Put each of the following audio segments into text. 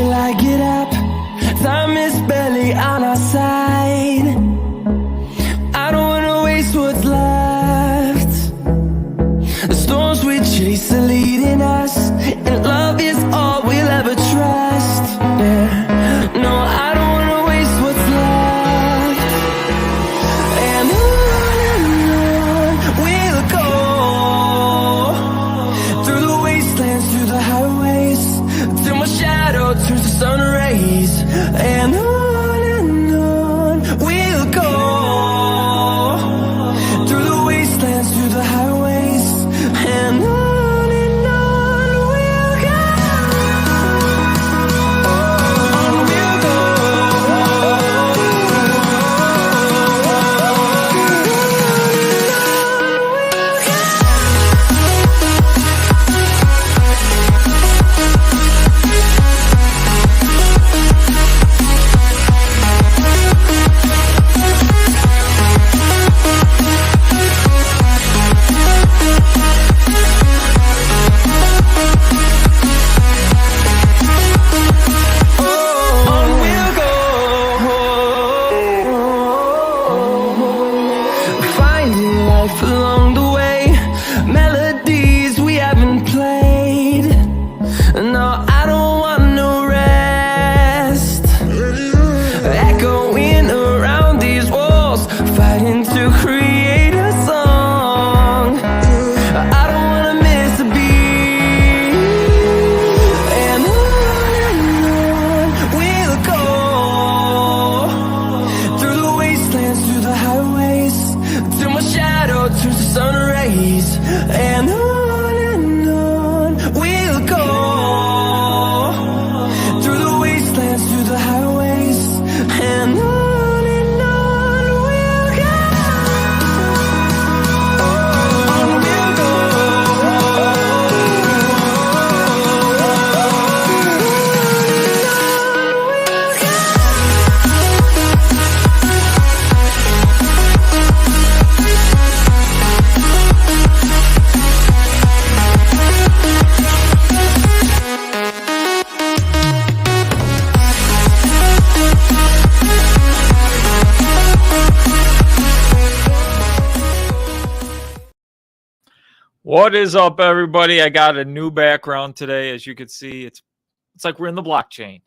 till I get up. Time is barely on our side. I don't wanna waste what's left. The storms we chase are leading us, and love is all we'll ever trust. Yeah. No, I don't wanna waste what's left. And on we'll go, through the wastelands, through the highways, till my shadow turns to sun rays. And on we'll go, through the wastelands, through the highways, and on we'll go. On we'll go. Finding life along the way, melodies we haven't played. No, I don't want no rest. Echoing around these walls, fighting to create a song. I don't wanna miss a beat. And on we'll go, through the wastelands, through the highways, till my shadow turns to sun rays. And on we'll go, through the wastelands, through the highways, and on we'll go. On we'll go. What is up, everybody? I got a new background today. As you can see, it's like we're in the blockchain.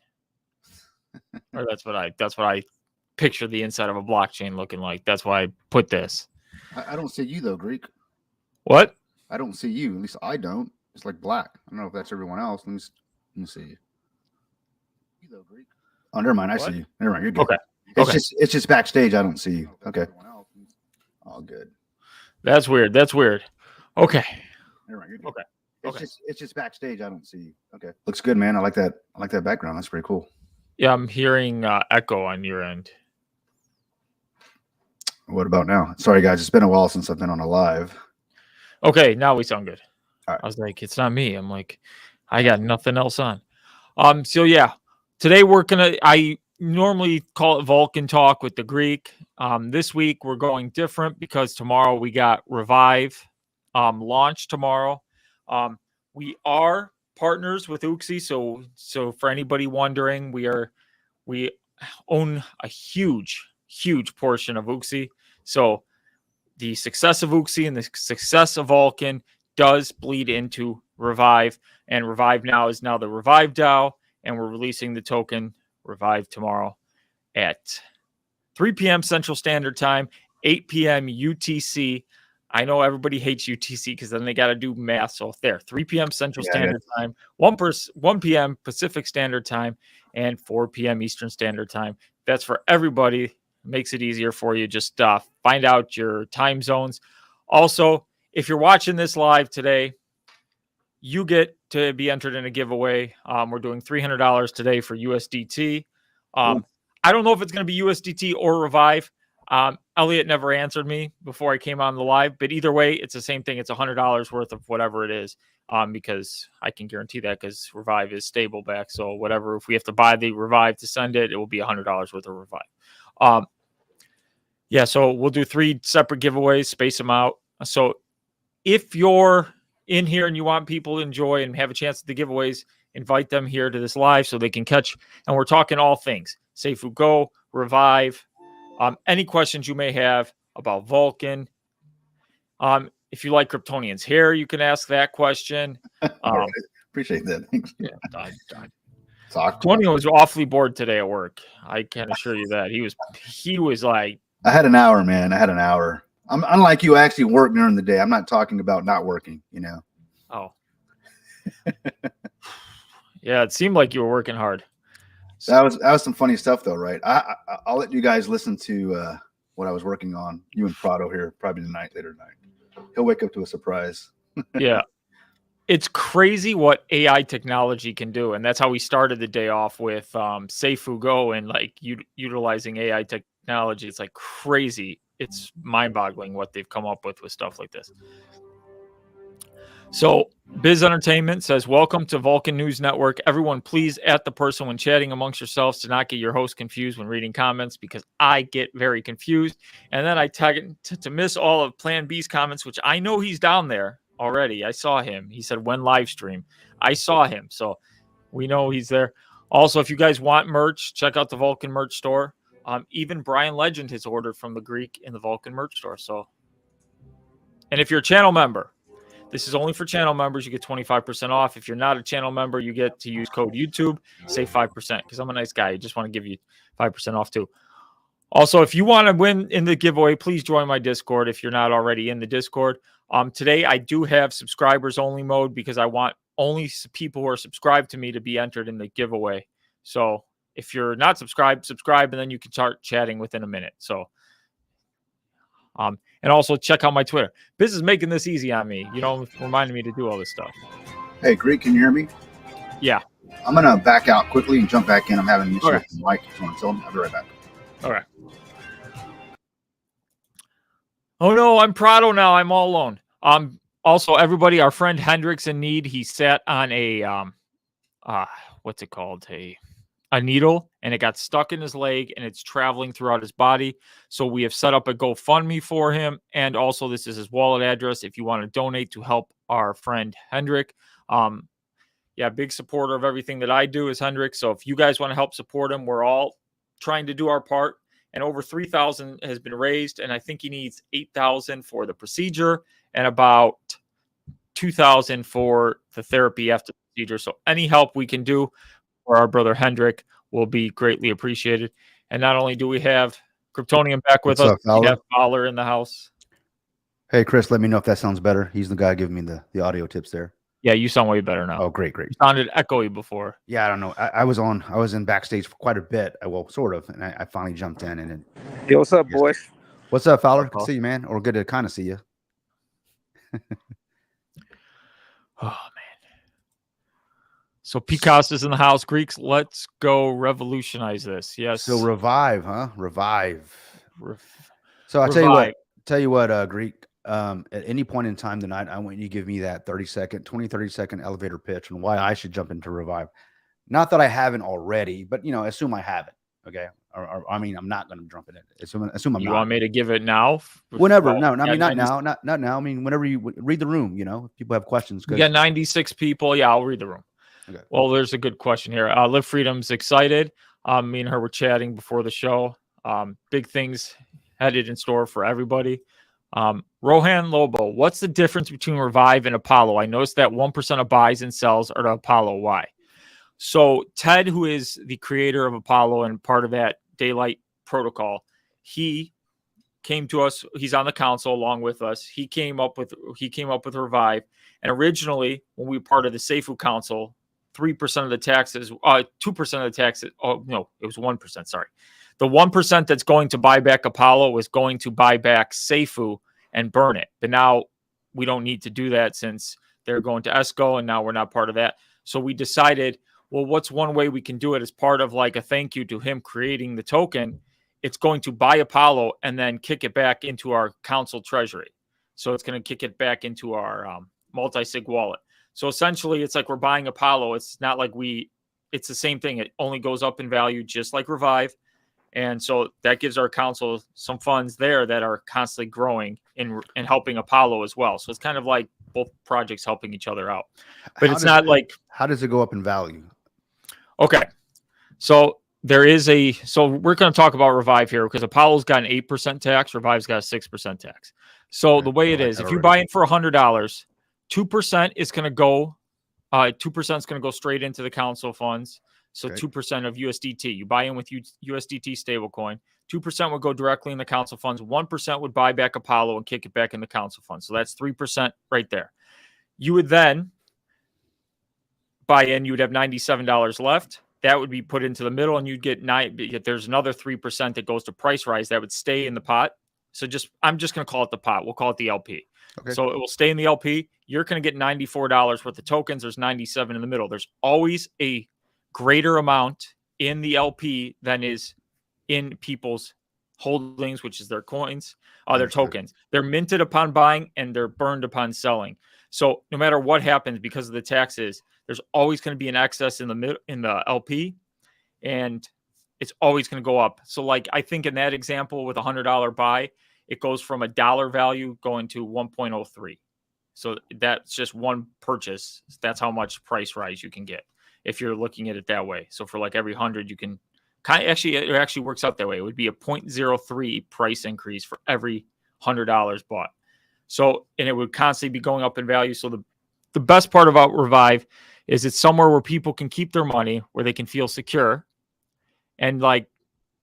Or that's what I picture the inside of a blockchain looking like. That's why I put this. I don't see you though, Greek. What? I don't see you. At least I don't. It's like black. I don't know if that's everyone else. Let me see you. You though, Greek. Oh, never mind. I see you. Never mind. You're good. Okay. It's just backstage. I don't see you. Okay. All good. That's weird. Okay. Never mind. You're good. Okay. It's just backstage. I don't see you. Okay. Looks good, man. I like that. I like that background. That's pretty cool. Yeah, I'm hearing echo on your end. What about now? Sorry, guys. It's been a while since I've been on a live. Okay, now we sound good. All right. I was like, it's not me. I'm like, I got nothing else on. So yeah, today I normally call it Vulcan talk with the Greek. This week we're going different because tomorrow we got Revive launch tomorrow. We are partners with Uxie, so for anybody wondering, we own a huge portion of Uxie. So the success of Uxie and the success of Vulcan does bleed into Revive, and Revive now is the Revive DAO, and we're releasing the token Revive tomorrow at 3 p.m. Central Standard Time, 8 p.m. UTC. I know everybody hates UTC because then they got to do math. So there, 3 p.m. Central Standard Time, 1 p.m. Pacific Standard Time, and 4 p.m. Eastern Standard Time. That's for everybody. Makes it easier for you. Just find out your time zones. Also, if you're watching this live today, you get to be entered in a giveaway. We're doing $300 today for USDT. I don't know if it's going to be USDT or Revive. Elliot never answered me before I came on the live, but either way, it's the same thing. It's $100 worth of whatever it is, because I can guarantee that because Revive is stable back. So whatever, if we have to buy the Revive to send it, it will be $100 worth of Revive. Yeah, so we'll do 3 separate giveaways, space them out. So if you're in here and you want people to enjoy and have a chance at the giveaways, invite them here to this live so they can catch. And we're talking all things Seifu Go, Revive, any questions you may have about Vulcan. If you like Kryptonian's hair, you can ask that question. Right. Appreciate that. Thanks. Yeah, Kryptonian was awfully bored today at work. I can assure you that he was like, I had an hour, man. I had an hour. I'm unlike you. I actually work during the day. I'm not talking about not working. oh, yeah. It seemed like you were working hard. That was some funny stuff, though, right? I'll let you guys listen to what I was working on. You and Prado here, probably later tonight. He'll wake up to a surprise. Yeah. It's crazy what AI technology can do. And that's how we started the day off with Seifu Go and like utilizing AI technology. It's like crazy. It's mind-boggling what they've come up with stuff like this. So Biz Entertainment says, welcome to Vulcan News Network. Everyone, please at the person when chatting amongst yourselves to not get your host confused when reading comments, because I get very confused. And then I tag it to miss all of Plan B's comments, which I know he's down there already. I saw him. He said, when live stream. I saw him. So we know he's there. Also, if you guys want merch, check out the Vulcan merch store. Even Brian Legend has ordered from the Greek in the Vulcan merch store. So, and if you're a channel member, this is only for channel members. You get 25% off. If you're not a channel member, you get to use code YouTube, save 5%, because I'm a nice guy. I just want to give you 5% off too. Also, if you want to win in the giveaway, please join my Discord if you're not already in the Discord. Today, I do have subscribers only mode because I want only people who are subscribed to me to be entered in the giveaway. So if you're not subscribed, subscribe, and then you can start chatting within a minute. So, and also check out my Twitter. Biz is making this easy on me, reminding me to do all this stuff. Hey, Greek, can you hear me? Yeah. I'm going to back out quickly and jump back in. I'm having an issue with the mic. So I'll be right back. All right. Oh, no, I'm Prado now. I'm all alone. Also, everybody, our friend Hendricks in need. He sat on a, what's it called? A needle, and it got stuck in his leg, and it's traveling throughout his body. So we have set up a GoFundMe for him. And also, this is his wallet address if you want to donate to help our friend Hendrick. Big supporter of everything that I do is Hendrick. So if you guys want to help support him, we're all trying to do our part. And over 3,000 has been raised, and I think he needs 8,000 for the procedure and about 2,000 for the therapy after the procedure. So any help we can do for our brother Hendrick will be greatly appreciated. And not only do we have Kryptonian back with us, we have Fowler in the house. Hey, Chris, let me know if that sounds better. He's the guy giving me the audio tips there. Yeah, you sound way better now. Oh, great. You sounded echoey before. Yeah, I don't know. I was in backstage for quite a bit. Well, sort of, and I finally jumped in. And yo, what's up, boys? What's up, Fowler? Good to see you, man. Or good to kind of see you. Oh man. So Picasso's in the house. Greeks, let's go revolutionize this. Yes. So revive, huh? Revive. So I'll tell you what, Greek. At any point in time tonight, I want you to give me that 30 second elevator pitch on why I should jump into Revive. Not that I haven't already, but assume I haven't. Okay. Or I mean, I'm not going to jump in it. Assume I'm you not. Want me to give it now? Whenever. No, I mean, not now. Not now. I mean, whenever you read the room, if people have questions. We got 96 people. Yeah, I'll read the room. Okay. Well, there's a good question here. Live Freedom's excited. Me and her were chatting before the show. Big things headed in store for everybody. Rohan Lobo, what's the difference between Revive and Apollo? I noticed that 1% of buys and sells are to Apollo. Why? So Ted, who is the creator of Apollo and part of that Daylight protocol, he came to us. He's on the council along with us. He came up with Revive. And originally, when we were part of the Seifu Council, 3% of the taxes, 2% of the taxes. Oh no, it was 1%. Sorry. The 1% that's going to buy back Apollo was going to buy back Seifu and burn it. But now we don't need to do that since they're going to ESCO, and now we're not part of that. So we decided, well, what's one way we can do it as part of like a thank you to him creating the token? It's going to buy Apollo and then kick it back into our council treasury. So it's going to kick it back into our multi-sig wallet. So essentially, it's like we're buying Apollo. It's not like it's the same thing. It only goes up in value just like Revive. And so that gives our council some funds there that are constantly growing and helping Apollo as well. So it's kind of like both projects helping each other out. But it's not like how does it go up in value? Okay. So we're going to talk about Revive here because Apollo's got an 8% tax, Revive's got a 6% tax. So the way it is, if you buy in for $100, 2% is going to go, 2% is going to go straight into the council funds. So 2% of USDT, you buy in with USDT stablecoin, 2% would go directly in the council funds. 1% would buy back Apollo and kick it back in the council funds. So that's 3% right there. You would then buy in, you would have $97 left. That would be put into the middle, and you'd get there's another 3% that goes to price rise that would stay in the pot. So I'm just going to call it the pot. We'll call it the LP. Okay. So it will stay in the LP. You're going to get $94 worth of tokens. There's 97 in the middle. There's always a greater amount in the LP than is in people's holdings, which is their coins, their tokens. They're minted upon buying and they're burned upon selling. So no matter what happens because of the taxes, there's always going to be an excess in the LP, and it's always going to go up. So like I think in that example with $100 buy, it goes from a dollar value going to 1.03. So that's just one purchase. That's how much price rise you can get if you're looking at it that way. So for like every 100, you can it actually works out that way. It would be a 0.03 price increase for every $100 bought. So, and it would constantly be going up in value. So the best part about Revive is it's somewhere where people can keep their money, where they can feel secure. And like,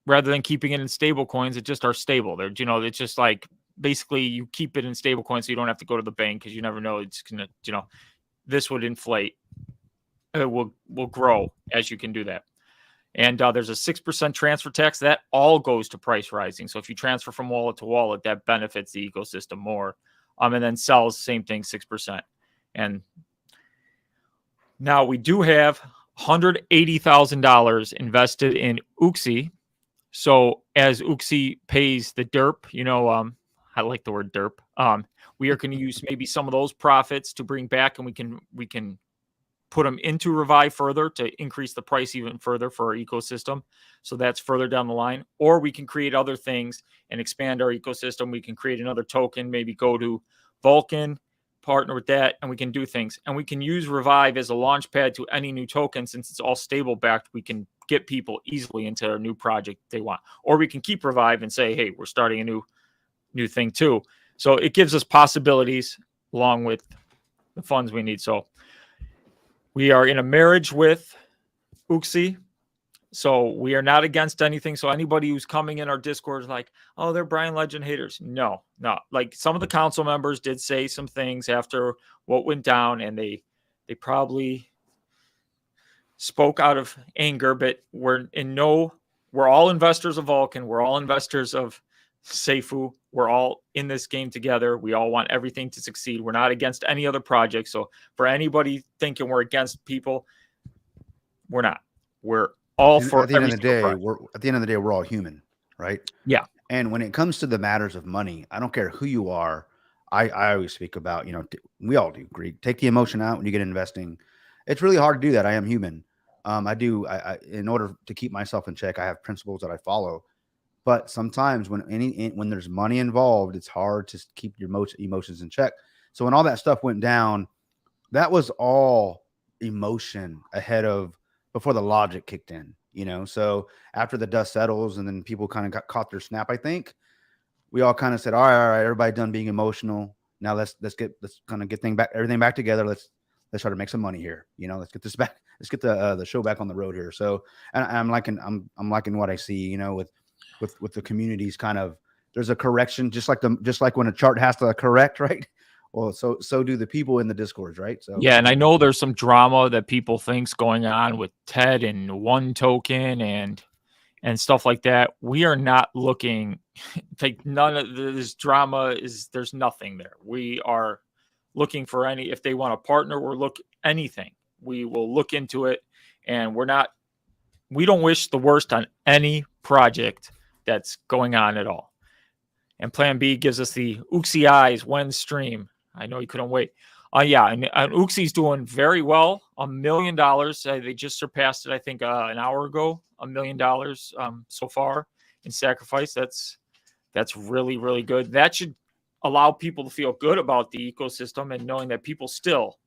rather than keeping it in stable coins, it just are stable. They're, it's just like, basically you keep it in stable coins so you don't have to go to the bank because you never know it's going to, this would inflate. It will grow as you can do that. And there's a 6% transfer tax. That all goes to price rising. So if you transfer from wallet to wallet, that benefits the ecosystem more. And then sells, same thing, 6%. And now we do have $180,000 invested in Uxie. So as Uxie pays the DERP, I like the word DERP. We are going to use maybe some of those profits to bring back, and we can put them into Revive further to increase the price even further for our ecosystem. So that's further down the line. Or we can create other things and expand our ecosystem. We can create another token, maybe go to Vulcan, partner with that, and we can do things. And we can use Revive as a launch pad to any new token. Since it's all stable backed, we can get people easily into a new project they want. Or we can keep Revive and say, hey, we're starting a new thing too. So it gives us possibilities along with the funds we need. So we are in a marriage with Uxie. So we are not against anything. So anybody who's coming in our Discord is like, oh, they're Brian Legend haters. No. Like some of the council members did say some things after what went down, and they probably spoke out of anger, but we're all investors of Vulcan. We're all investors of Seifu. We're all in this game together. We all want everything to succeed. We're not against any other project. So for anybody thinking we're against people, we're not. We're all for. At the end of the day, we're all human, right? Yeah. And when it comes to the matters of money, I don't care who you are. I always speak about, we all do. Greek. Take the emotion out when you get investing. It's really hard to do that. I am human. I in order to keep myself in check, I have principles that I follow. But sometimes when there's money involved, it's hard to keep your emotions in check. So when all that stuff went down, that was all emotion before the logic kicked in, So after the dust settles and then people kind of caught their snap, I think we all kind of said, all right, everybody done being emotional. Now let's kind of get everything back together. Let's try to make some money here. Let's get this back. Let's get the show back on the road here. So, and I'm liking what I see, with the communities kind of, there's a correction, just like when a chart has to correct, right? Well, so do the people in the Discords, right? So yeah, and I know there's some drama that people think's going on with TED and one token and stuff like that. We are not looking like none of this drama there's nothing there. We are looking for if they want to partner or anything. We will look into it, and we don't wish the worst on any project that's going on at all. And Plan B gives us the Uxie Eyes when stream. I know you couldn't wait. Yeah, and Uxie's doing very well. $1 million. They just surpassed it, I think, an hour ago. $1 million so far in sacrifice. That's really, really good. That should allow people to feel good about the ecosystem and knowing that people still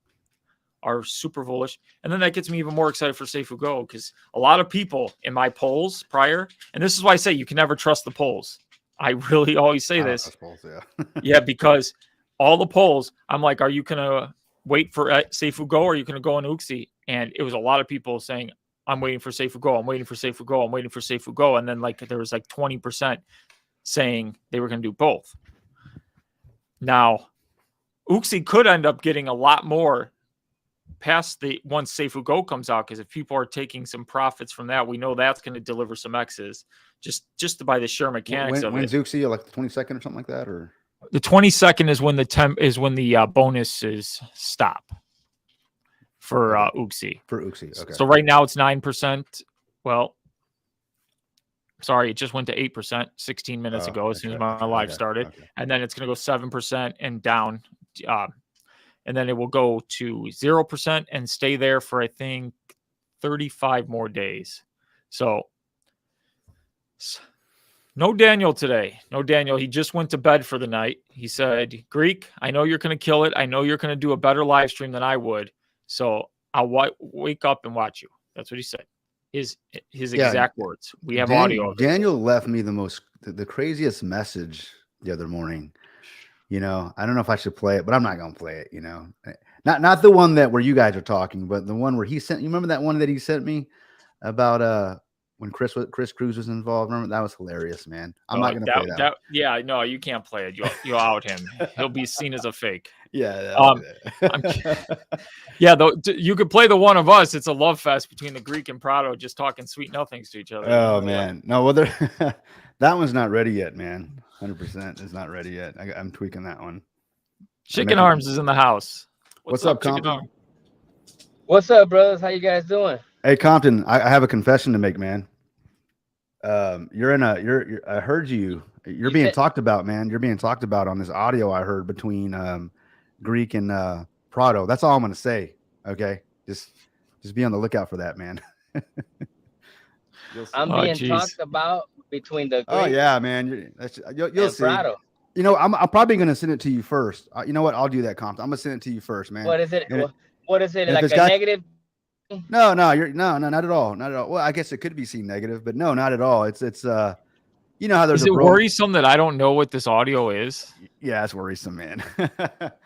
are super bullish. And then that gets me even more excited for Safe Go, because a lot of people in my polls prior, and this is why I say you can never trust the polls. I really always say this. Polls, yeah. Yeah, because all the polls, I'm like, are you going to wait for Safe Go, or are you going to go on Uxie? And it was a lot of people saying, I'm waiting for Safe Go. I'm waiting for Safe Go. I'm waiting for Safe Go. And then like there was like 20% saying they were going to do both. Now, Uxie could end up getting a lot more past the once Safe Go comes out, because if people are taking some profits from that, we know that's going to deliver some X's just to buy the sheer mechanics of when's it. Uxie, like the 22nd or something like that, or the 22nd is when the bonuses stop for Uxie. For Uxie, okay. So right now it's 9%. Well, sorry, it just went to 8% 16 minutes ago as soon as my live started. Okay. And then it's going to go 7% and down. And then it will go to 0% and stay there for, I think, 35 more days. So no Daniel today. No Daniel. He just went to bed for the night. He said, Greek, I know you're going to kill it. I know you're going to do a better live stream than I would. So I'll wake up and watch you. That's what he said. His exact words. We have audio. Daniel left me the craziest message the other morning. You know, I don't know if I should play it, but I'm not going to play it, you know. Not the one where you guys are talking, but the one where he sent, you remember that one that he sent me about when Chris Cruz was involved? Remember, that was hilarious, man. I'm not going to play that. Yeah, no, you can't play it. You'll out him. He'll be seen as a fake. Yeah. I'm kidding. Yeah, though you could play the one of us. It's a love fest between the Greek and Prado, just talking sweet nothings to each other. Oh man, no, well, that one's not ready yet, man. 100% is not ready yet. I'm tweaking that one. Chicken Arms is in the house. What's up, Compton? What's up, brothers? How you guys doing? Hey, Compton, I have a confession to make, man. You're I heard you're being talked about, man. You're being talked about on this audio I heard between Greek and Prado. That's all I'm gonna say. Okay, just be on the lookout for that, man. I'm being talked about between the Greek. Oh yeah, man. You'll see. Prado. You know, I'm probably gonna send it to you first. You know what? I'll do that, Compton. I'm gonna send it to you first, man. What is it? What is it? Like a negative? No, not at all. Not at all. Well, I guess it could be seen negative, but no, not at all. It's you know how there's. Is it worrisome that I don't know what this audio is? Yeah, it's worrisome, man. But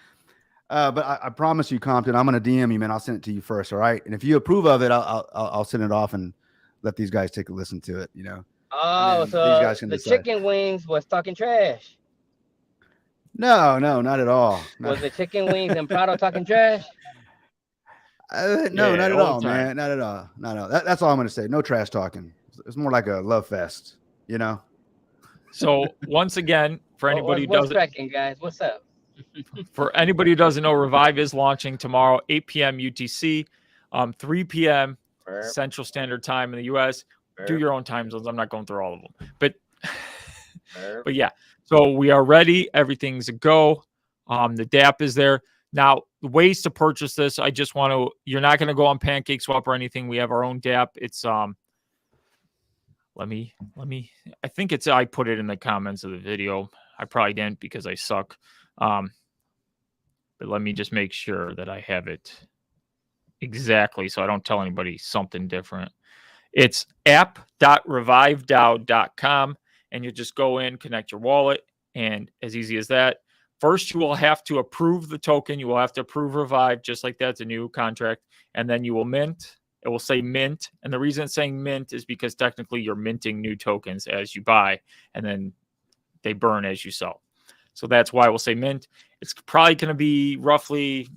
I promise you, Compton, I'm gonna DM you, man. I'll send it to you first, all right? And if you approve of it, I'll send it off and let these guys take a listen to it. You know. Oh, so these guys can decide. Chicken wings was talking trash. No, not at all. Was the chicken wings and Prado talking trash? No, not at all, man. Not at all. No. That's all I'm gonna say. No trash talking. It's more like a love fest, you know. So once again, for anybody who doesn't, guys, what's up? For anybody who doesn't know, Revive is launching tomorrow, 8 p.m. UTC, 3 p.m. Central Standard Time in the U.S. Do your own time zones. I'm not going through all of them, but yeah. So we are ready. Everything's a go. The DApp is there. Now, the ways to purchase this, I just want to, you're not going to go on PancakeSwap or anything. We have our own DApp. It's, let me, I think it's, I put it in the comments of the video. I probably didn't because I suck. But let me just make sure that I have it exactly so I don't tell anybody something different. It's app.revivedao.com, and you just go in, connect your wallet, and as easy as that. First, you will have to approve the token. You will have to approve Revive, just like that's a new contract. And then you will mint. It will say mint. And the reason it's saying mint is because technically you're minting new tokens as you buy, and then they burn as you sell. So that's why we'll say mint. It's probably going to be roughly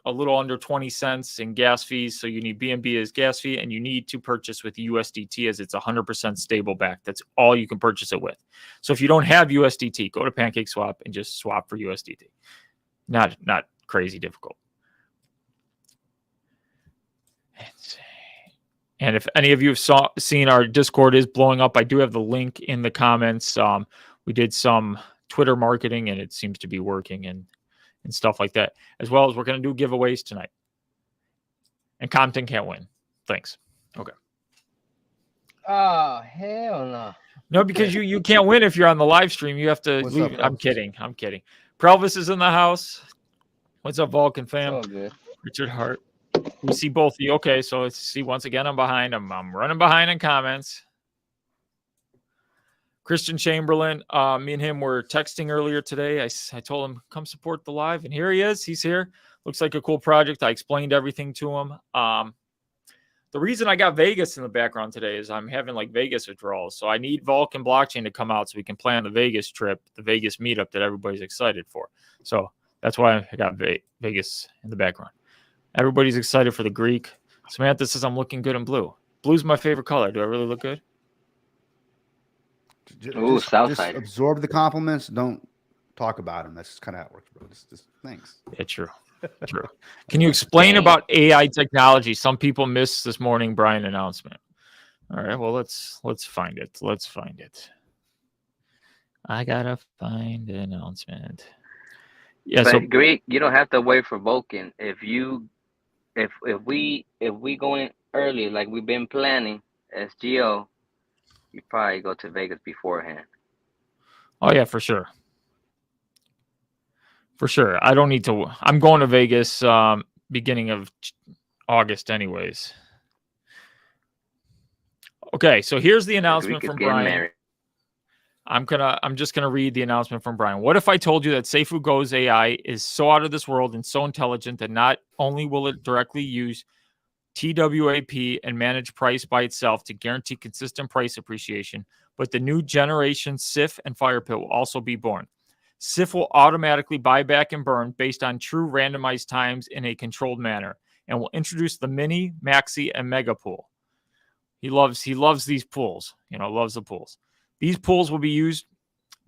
a little under 20 cents in gas fees. So you need BNB as gas fee, and you need to purchase with USDT as it's 100% stable back. That's all you can purchase it with. So if you don't have USDT, go to PancakeSwap and just swap for USDT. Not crazy difficult. And if any of you have seen our Discord is blowing up, I do have the link in the comments. We did some Twitter marketing, and it seems to be working, and stuff like that, as well as we're going to do giveaways tonight. And Compton can't win. Thanks. Okay. Oh, hell no. No, because you can't win if you're on the live stream. You have to leave. Up, I'm kidding. Prelvis is in the house. What's up, Vulcan fam? Oh, good. Richard Hart. We see both of you. Okay, so see, once again, I'm behind. I'm running behind in comments. Christian Chamberlain, me and him were texting earlier today. I told him, come support the live, and here he is. He's here. Looks like a cool project. I explained everything to him. The reason I got Vegas in the background today is I'm having like Vegas withdrawals. So I need Vulcan blockchain to come out so we can plan the Vegas trip, the Vegas meetup that everybody's excited for. So that's why I got Vegas in the background. Everybody's excited for the Greek. Samantha says I'm looking good in blue. Blue's my favorite color. Do I really look good? Just absorb the compliments. Don't talk about them. That's just kind of how it works, bro. Just thanks. Yeah, true. True. Can you explain about AI technology? Some people missed this morning Brian announcement. All right. Well, let's find it. Let's find it. I gotta find the announcement. Yeah. But so Greek, you don't have to wait for Vulcan. If we go in early, like we've been planning, SGO, you probably go to Vegas beforehand. Oh yeah, for sure. For sure. I don't need to. I'm going to Vegas beginning of August anyways. Okay, so here's the announcement from Brian. Married. I'm just gonna read the announcement from Brian. What if I told you that SafeWhoGo's AI is so out of this world and so intelligent that not only will it directly use TWAP and manage price by itself to guarantee consistent price appreciation, but the new generation SIF and FirePit will also be born. SIF will automatically buy back and burn based on true randomized times in a controlled manner, and will introduce the mini, maxi, and mega pool. He loves these pools. Loves the pools. These pools will be used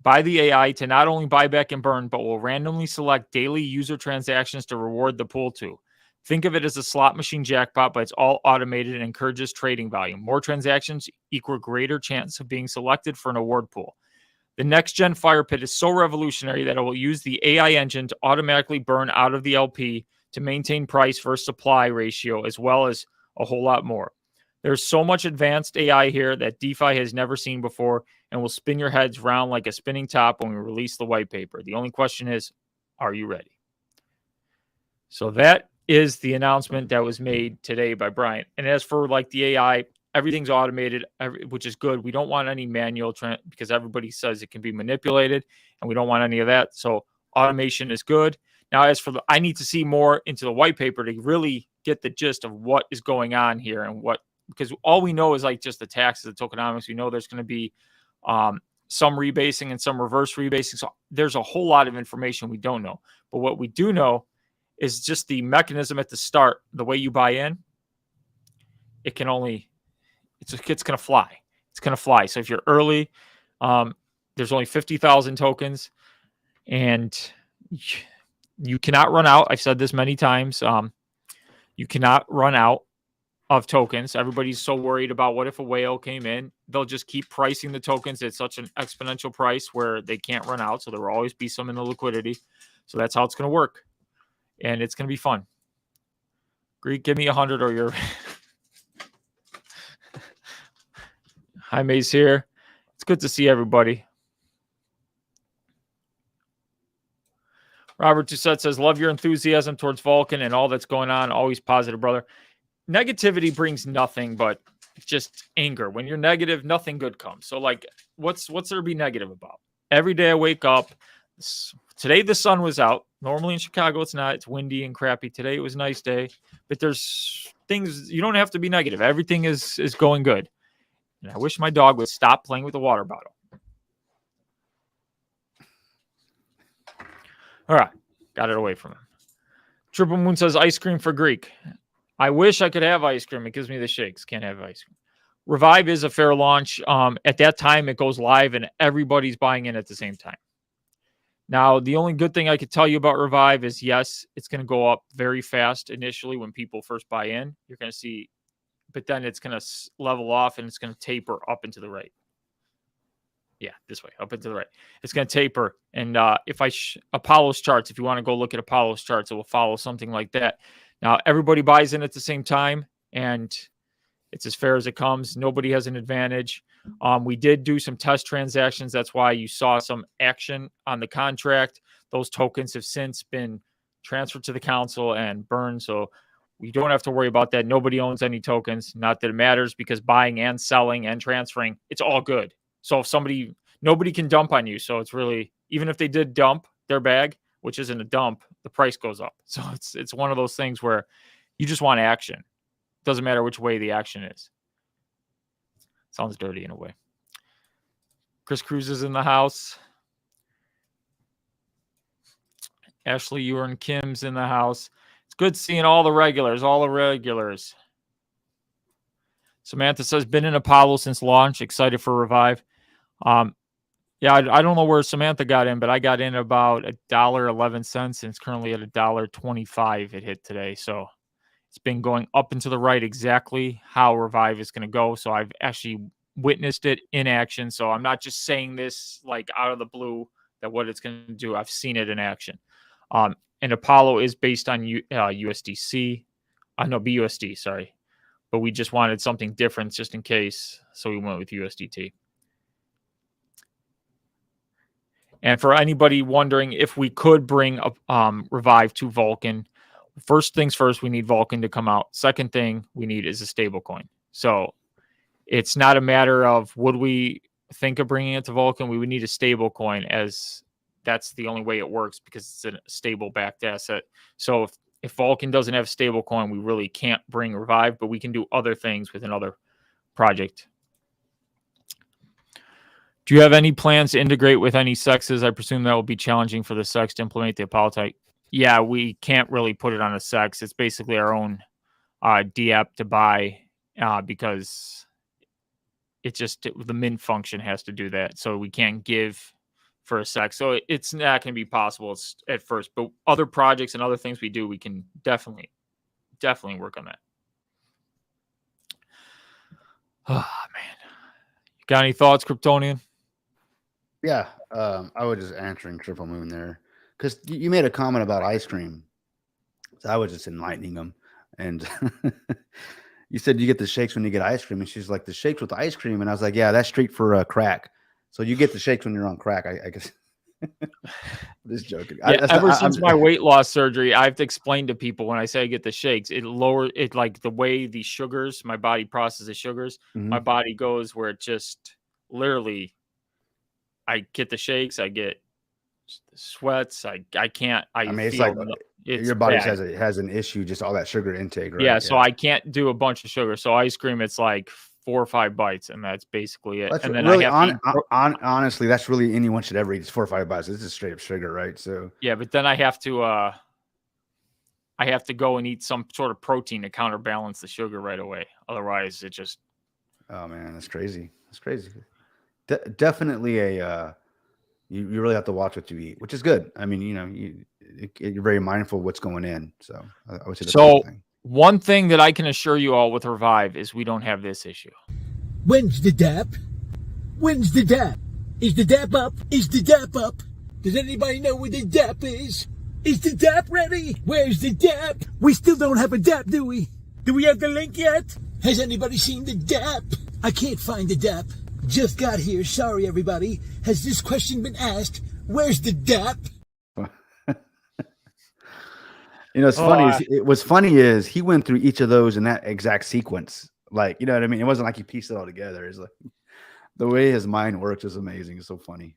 by the AI to not only buy back and burn, but will randomly select daily user transactions to reward the pool to. Think of it as a slot machine jackpot, but it's all automated and encourages trading volume. More transactions equal greater chance of being selected for an award pool. The next-gen FirePit is so revolutionary that it will use the AI engine to automatically burn out of the LP to maintain price versus supply ratio, as well as a whole lot more. There's so much advanced AI here that DeFi has never seen before and will spin your heads round like a spinning top when we release the white paper. The only question is, are you ready? So that is the announcement that was made today by Brian. And as for like the AI, everything's automated, which is good. We don't want any manual because everybody says it can be manipulated, and we don't want any of that. So automation is good. Now, as for I need to see more into the white paper to really get the gist of what is going on here and because all we know is like just the taxes, the tokenomics. We know there's going to be some rebasing and some reverse rebasing. So there's a whole lot of information we don't know. But what we do know is just the mechanism at the start, the way you buy in, it's going to fly. It's going to fly. So if you're early, there's only 50,000 tokens, and you cannot run out. I've said this many times. You cannot run out of tokens. Everybody's so worried about what if a whale came in. They'll just keep pricing the tokens at such an exponential price where they can't run out. So there will always be some in the liquidity. So that's how it's going to work. And it's going to be fun. Greek, give me 100 or you're... Hi, Maze here. It's good to see everybody. Robert Doucette says, love your enthusiasm towards Vulcan and all that's going on. Always positive, brother. Negativity brings nothing but just anger. When you're negative, nothing good comes. So, like, what's there to be negative about? Every day I wake up. Today the sun was out. Normally in Chicago it's not. It's windy and crappy. Today it was a nice day. But there's things you don't have to be negative. Everything is going good. And I wish my dog would stop playing with the water bottle. All right. Got it away from him. Triple Moon says ice cream for Greek. I wish I could have ice cream. It gives me the shakes. Can't have ice cream. Revive is a fair launch. At that time, it goes live and everybody's buying in at the same time. Now, the only good thing I could tell you about Revive is, yes, it's going to go up very fast initially when people first buy in. You're going to see, but then it's going to level off and it's going to taper up and to the right. Yeah, this way, up and to the right. It's going to taper. And if Apollo's charts, if you want to go look at Apollo's charts, it will follow something like that. Now, everybody buys in at the same time, and it's as fair as it comes. Nobody has an advantage. We did do some test transactions. That's why you saw some action on the contract. Those tokens have since been transferred to the council and burned. So We don't have to worry about that. Nobody owns any tokens. Not that it matters, because buying and selling and transferring, it's all good. So if nobody can dump on you. So it's really, even if they did dump their bag, which isn't a dump, the price goes up. So it's one of those things where you just want action. Doesn't matter which way the action is. Sounds dirty in a way. Chris Cruz is in the house. Ashley Ewan Kim's in the house. It's good seeing all the regulars, Samantha says, been in Apollo since launch. Excited for Revive. Yeah, I don't know where Samantha got in, but I got in about $1.11, and it's currently at $1.25 it hit today. So it's been going up and to the right exactly how Revive is going to go. So I've actually witnessed it in action. So I'm not just saying this like out of the blue that what it's going to do. I've seen it in action. And Apollo is based on USDC. No, BUSD, sorry. But we just wanted something different just in case. So we went with USDT. And for anybody wondering if we could bring Revive to Vulcan, first things first, we need Vulcan to come out. Second thing we need is a stable coin. So it's not a matter of would we think of bringing it to Vulcan. We would need a stable coin, as that's the only way it works, because it's a stable backed asset. So if Vulcan doesn't have a stable coin, we really can't bring Revive, but we can do other things with another project. Do you have any plans to integrate with any sexes? I presume that will be challenging for the sex to implement the Apollo type. Yeah, we can't really put it on a sex. It's basically our own DApp to buy because the mint function has to do that. So we can't give for a sex. So it's not going to be possible at first. But other projects and other things we do, we can definitely work on that. Oh, man. You got any thoughts, Kryptonian? Yeah, I was just answering Triple Moon there because you made a comment about ice cream. So I was just enlightening them, and you said you get the shakes when you get ice cream, and she's like, the shakes with the ice cream, and I was like, yeah, that's straight for crack. So you get the shakes when you're on crack, I guess. Just joking. Yeah, ever since my weight loss surgery, I've explained to people when I say I get the shakes, it like the way the sugars, my body processes sugars, my body goes where it just literally. I get the shakes. I get sweats. I can't. I mean, it's like your body has an issue, just all that sugar intake, right? Yeah, so I can't do a bunch of sugar. So ice cream, it's like 4 or 5 bites, and that's basically it. That's and then really honestly, that's really anyone should ever eat. It's 4 or 5 bites. This is straight up sugar, right? So yeah, but then I have to go and eat some sort of protein to counterbalance the sugar right away. Otherwise, it just. Oh man, that's crazy. That's crazy. Definitely you really have to watch what you eat, which is good. I mean, you're very mindful of what's going in. So I would say that's a good thing. One thing that I can assure you all with Revive is we don't have this issue. When's the DApp? When's the DApp? Is the DApp up? Is the DApp up? Does anybody know where the DApp is? Is the DApp ready? Where's the DApp? We still don't have a DApp, do we? Do we have the link yet? Has anybody seen the DApp? I can't find the DApp. Just got here. Sorry, everybody. Has this question been asked? Where's the DApp? It's funny. What's funny is he went through each of those in that exact sequence. Like, you know what I mean? It wasn't like he pieced it all together. It's like the way his mind works is amazing. It's so funny.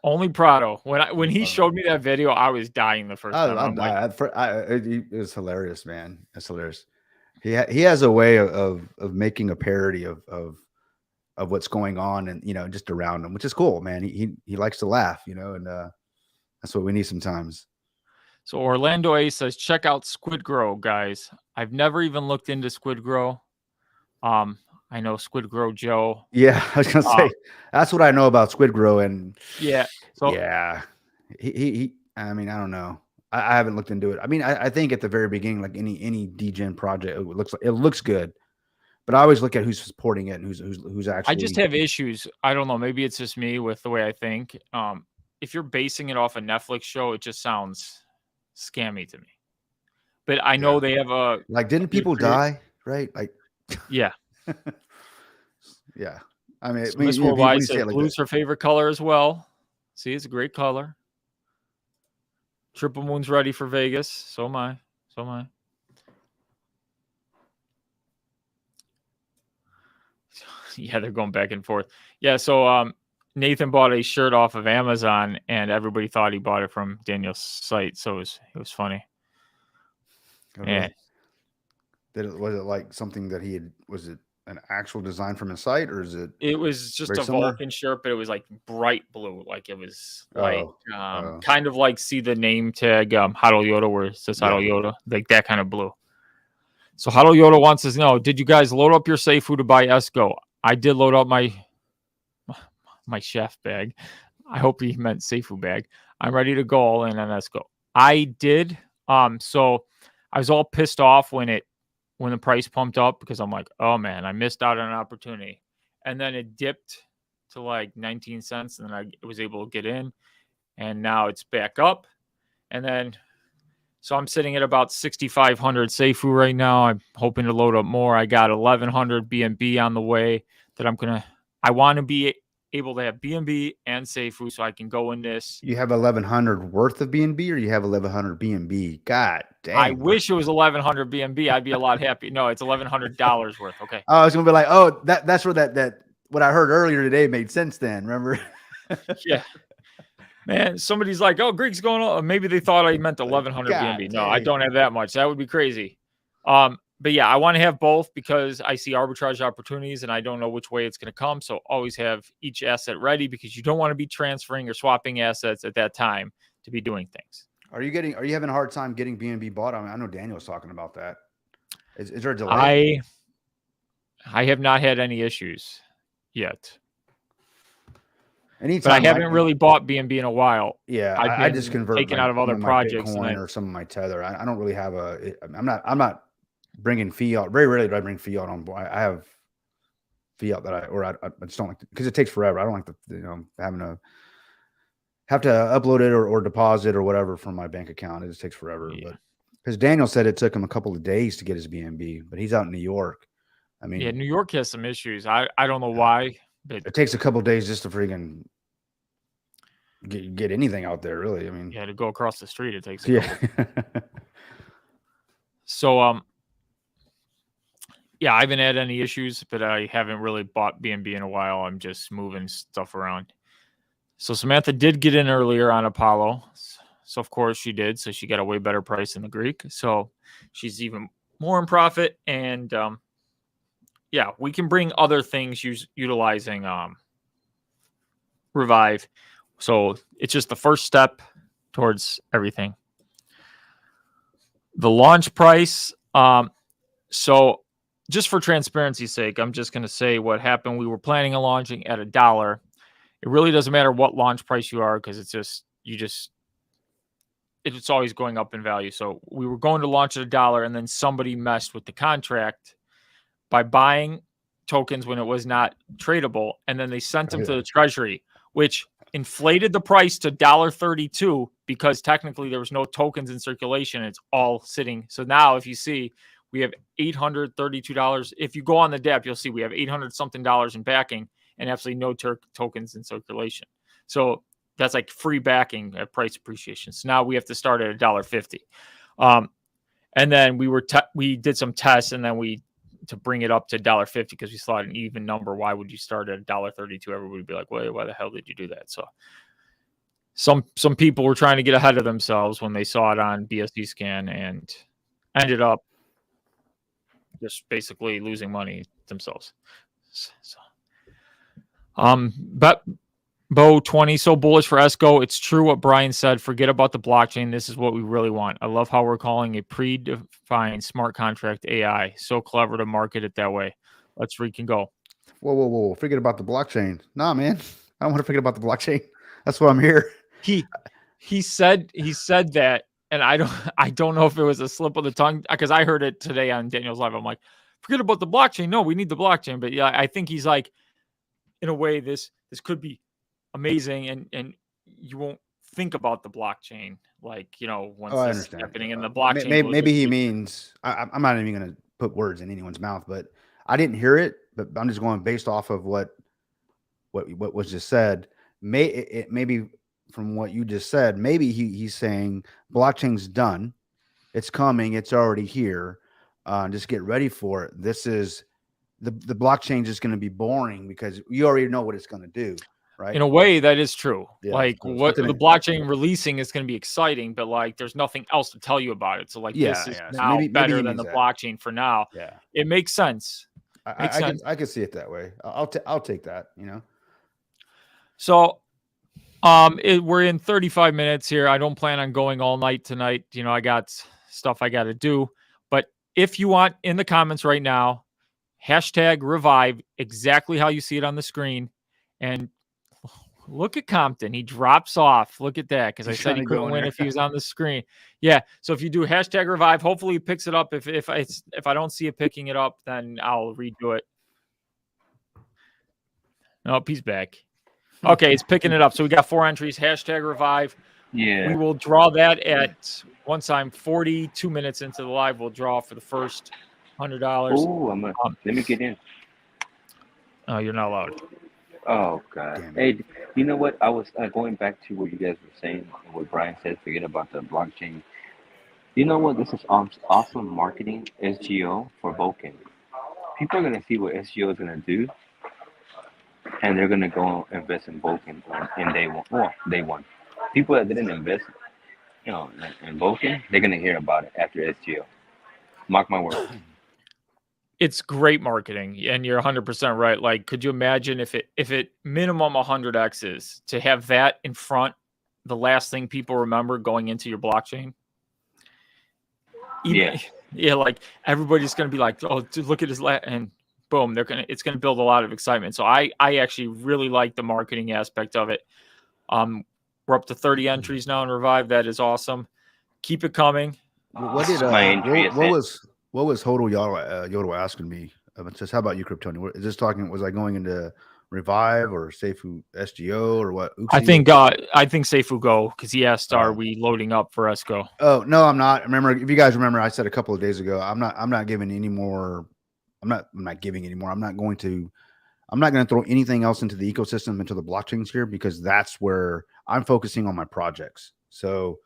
Only Prado. When he showed me that video, I was dying the first time. It was hilarious, man. It's hilarious. He has a way of making a parody of what's going on and just around him, which is cool, man. He likes to laugh, and that's what we need sometimes. So Orlando A says, check out Squid Grow, guys. I've never even looked into Squid Grow. I know Squid Grow Joe. Yeah, I was gonna say that's what I know about Squid Grow, and yeah, so yeah, he I mean, I don't know. I haven't looked into it. I mean, I think at the very beginning, like any degen project, it looks good. But I always look at who's supporting it and who's actually. I just have issues. I don't know. Maybe it's just me with the way I think. If you're basing it off a Netflix show, it just sounds scammy to me. But I know they have a didn't people die, right? Like, yeah, yeah. I mean, Miss Worldwide said blue's her favorite color as well. See, it's a great color. Triple Moon's ready for Vegas. So am I. Yeah, they're going back and forth. Yeah, so Nathan bought a shirt off of Amazon, and everybody thought he bought it from Daniel's site, so it was funny. Okay. And Was it like something that he had? Was it an actual design from his site, or is it? it was just very a similar? Vulcan shirt, but it was like bright blue, like it was like Oh. kind of like see the name tag Huddle Yoda where it says Huddle Yoda, like that kind of blue. So Huddle Yoda wants to know, did you guys load up your Seifu to buy Esco? I did load up my chef bag. I hope he meant Seifu bag. I'm ready to go all in on Esco. I did. So I was all pissed off when the price pumped up because I'm like, oh man, I missed out on an opportunity. And then it dipped to like 19 cents, and then I was able to get in, and now it's back up. And then so I'm sitting at about 6,500 Seifu right now. I'm hoping to load up more. I got 1,100 BNB on the way that I want to be able to have BNB and Seifu so I can go in this. You have 1,100 worth of BNB, or you have 1,100 BNB? God dang. I wish it was 1,100 BNB. I'd be a lot happy. No, it's $1,100 worth. Okay. I was gonna be like, oh, that's where that what I heard earlier today made sense. Then remember? Yeah. Man, somebody's like, oh, Greek's going on. Maybe they thought I meant 1,100 God BNB. No, I dang. don't have that much. That would be crazy. But yeah, I want to have both because I see arbitrage opportunities and I don't know which way it's going to come. So always have each asset ready because you don't want to be transferring or swapping assets at that time to be doing things. Are you having a hard time getting BNB bought? I mean, I know Daniel was talking about that. Is there a delay? I have not had any issues yet. Anytime but I haven't really bought BNB in a while. Yeah, I just convert taken out of other projects or some of my Tether. I don't really have I'm not bringing fiat. Very rarely do I bring fiat on board. I have fiat that I just don't like because it takes forever. I don't like the have to upload it or deposit or whatever from my bank account. It just takes forever. Yeah. But because Daniel said it took him a couple of days to get his BNB, but he's out in New York. I mean, yeah, New York has some issues. I don't know why, but it takes a couple of days just to freaking get anything out there, really. I mean, yeah, to go across the street, it takes. So, yeah, I haven't had any issues, but I haven't really bought BNB in a while. I'm just moving stuff around. So Samantha did get in earlier on Apollo. So of course she did. So she got a way better price than the Greek. So she's even more in profit. And yeah, we can bring other things utilizing Revive. So it's just the first step towards everything. The launch price. So just for transparency's sake, I'm just going to say what happened. We were planning on launching at $1. It really doesn't matter what launch price you are because it's always going up in value. So we were going to launch at $1, and then somebody messed with the contract by buying tokens when it was not tradable, and then they sent them to the treasury, which inflated the price to $1.32 because technically there was no tokens in circulation. It's all sitting. So now if you see, we have $832. If you go on the DApp, you'll see we have $800 something in backing and absolutely no tokens in circulation. So that's like free backing at price appreciation. So now we have to start at $1.50. And then we did some tests, and then to bring it up to $1.50 because we saw an even number. Why would you start at $1.32? Everybody would be like, wait, why the hell did you do that? So some people were trying to get ahead of themselves when they saw it on BSD scan and ended up just basically losing money themselves. So, but Bo 20, so bullish for Esco. It's true what Brian said. Forget about the blockchain. This is what we really want. I love how we're calling a predefined smart contract AI. So clever to market it that way. Let's freaking go. Whoa. Forget about the blockchain. Nah, man. I don't want to forget about the blockchain. That's why I'm here. He said that, and I don't know if it was a slip of the tongue because I heard it today on Daniel's live. I'm like, forget about the blockchain. No, we need the blockchain. But yeah, I think he's like, in a way, this could be amazing, and you won't think about the blockchain once this is happening in the blockchain. Maybe he means I'm not even going to put words in anyone's mouth, but I didn't hear it. But I'm just going based off of what was just said. Maybe from what you just said, maybe he's saying blockchain's done, it's coming, it's already here. Just get ready for it. This is the blockchain is going to be boring because you already know what it's going to do, right? In a way, that is true. Yeah, like so what the blockchain releasing is going to be exciting, but like there's nothing else to tell you about it. So like this is So now better he than the means that. blockchain for now. Yeah, it makes sense. I could see it that way. I'll take that. You know. So, we're in 35 minutes here. I don't plan on going all night tonight. You know, I got stuff I got to do. But if you want, in the comments right now, #revive exactly how you see it on the screen. And look at Compton. He drops off. Look at that. Because I said he couldn't win if he was on the screen. Yeah. So if you do #revive, hopefully he picks it up. If I don't see it picking it up, then I'll redo it. Nope, he's back. Okay, it's picking it up. So we got 4 entries. #revive. Yeah. We will draw that at once I'm 42 minutes into the live. We'll draw for the first $100. Oh, let me get in. Oh, you're not allowed. Oh God. Hey, you know what? I was going back to what you guys were saying, what Brian said. Forget about the blockchain. You know what? This is awesome marketing SGO for Vulcan. People are gonna see what SGO is gonna do, and they're gonna go invest in Vulcan in day one. Well, day one. People that didn't invest, in Vulcan, they're gonna hear about it after SGO. Mark my words. It's great marketing, and you're 100% right. Like, could you imagine if it minimum 100x's to have that in front, the last thing people remember going into your blockchain? Yeah, like everybody's gonna be like, oh, dude, look at his and boom, it's gonna build a lot of excitement. So I actually really like the marketing aspect of it. We're up to 30 entries now in Revive. That is awesome. Keep it coming. What did what was Hodel Yodel asking me? Just how about you, Kryptonian? Is this talking? Was I going into Revive or Seifu SGO or what? I think Seifu Go, because he asked, "Are we loading up for Esco?" Oh no, I'm not. Remember, if you guys remember, I said a couple of days ago, I'm not giving any more. I'm not giving anymore. I'm not going to throw anything else into the ecosystem, into the blockchains here, because that's where I'm focusing on my projects. So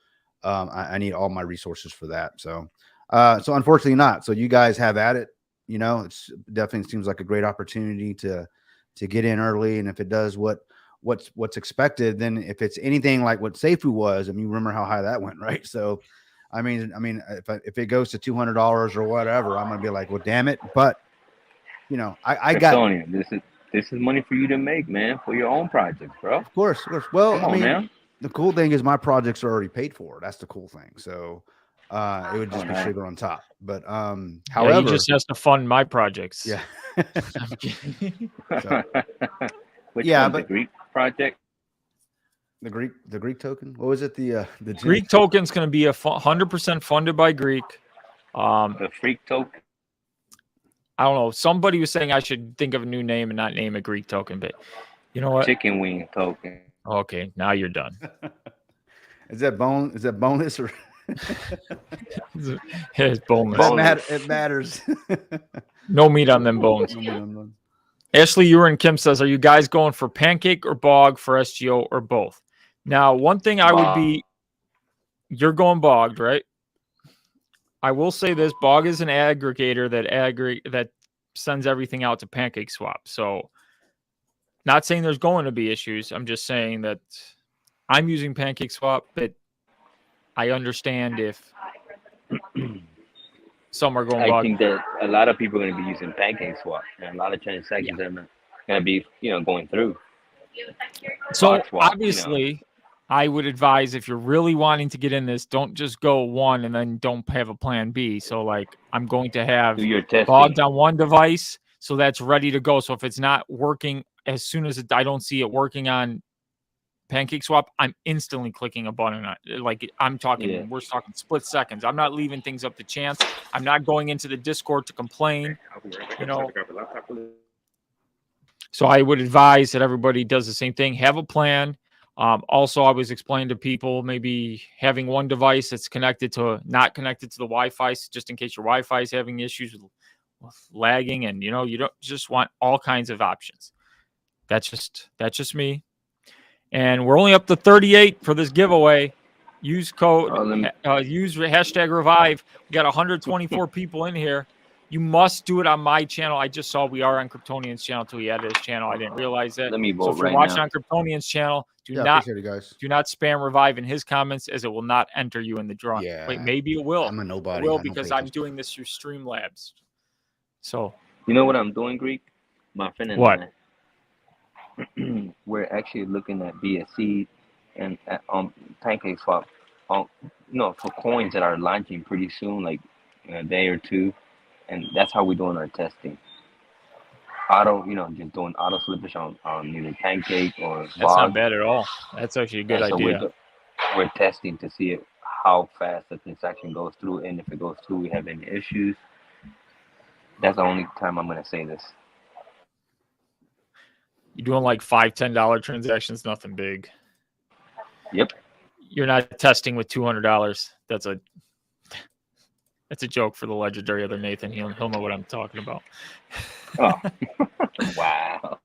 I need all my resources for that. So unfortunately not. So you guys have at it. You know, it's definitely seems like a great opportunity to get in early. And if it does what's expected, then if it's anything like what Seifu was, I mean, you remember how high that went, right? So, I mean, if it goes to $200 or whatever, I'm gonna be like, well, damn it. But you know, I got this is money for you to make, man, for your own projects, bro. Of course. Well, Come on, man. The cool thing is my projects are already paid for. That's the cool thing. So it would just be sugar on top. But however, he just has to fund my projects. Yeah. So, but the Greek project, the Greek token. What was it? The Greek token's going to be 100% funded by Greek. The freak token. I don't know. Somebody was saying I should think of a new name and not name a Greek token, but you know what? Chicken wing token. Okay, now you're done. Is that boneless or? It's boneless. It matters. No meat on them bones. Ashley Urin Kim says, "Are you guys going for pancake or bog for SGO or both?" Now, one thing I would be, you're going bogged, right? I will say this: Bog is an aggregator that sends everything out to Pancake Swap. So, not saying there's going to be issues. I'm just saying that I'm using Pancake Swap, but I understand if some are going. I think that a lot of people are going to be using Pancake Swap, and a lot of transactions are going to be, going through. So obviously, I would advise, if you're really wanting to get in this, don't just go one and then don't have a plan B. So like, I'm going to have bogged on one device, so that's ready to go. So if it's not working, as soon as I don't see it working on Pancake Swap, I'm instantly clicking a button. Like we're talking split seconds. I'm not leaving things up to chance. I'm not going into the Discord to complain, So I would advise that everybody does the same thing. Have a plan. Also, I was explaining to people maybe having one device that's not connected to the Wi-Fi, just in case your Wi-Fi is having issues with lagging, and you don't just want all kinds of options. That's just me. And we're only up to 38 for this giveaway. Use code, use #revive. We got 124 people in here. You must do it on my channel. I just saw we are on Kryptonian's channel until he added his channel. I didn't realize that. Let me vote So if you're right watching now. on Kryptonian's channel, do appreciate it, guys. not spam Revive in his comments, as it will not enter you in the drawing. Yeah. Wait, maybe it will. I'm a nobody. It will, I don't because pay I'm attention. doing this through Streamlabs. So You know what I'm doing, Greek? My friend and what? I, we're actually looking at BSC and at, Pancake Swap, for coins that are launching pretty soon, like in a day or two, and that's how we're doing our testing. Just doing auto slippage on either Pancake or That's not VOG. bad at all. That's actually a good So idea. we're testing to see how fast the transaction goes through, and if it goes through, we have any issues. That's the only time I'm going to say this. You're doing like $5, $10 transactions, nothing big. Yep. You're not testing with $200. That's a joke for the legendary other Nathan. He'll know what I'm talking about. Oh, wow.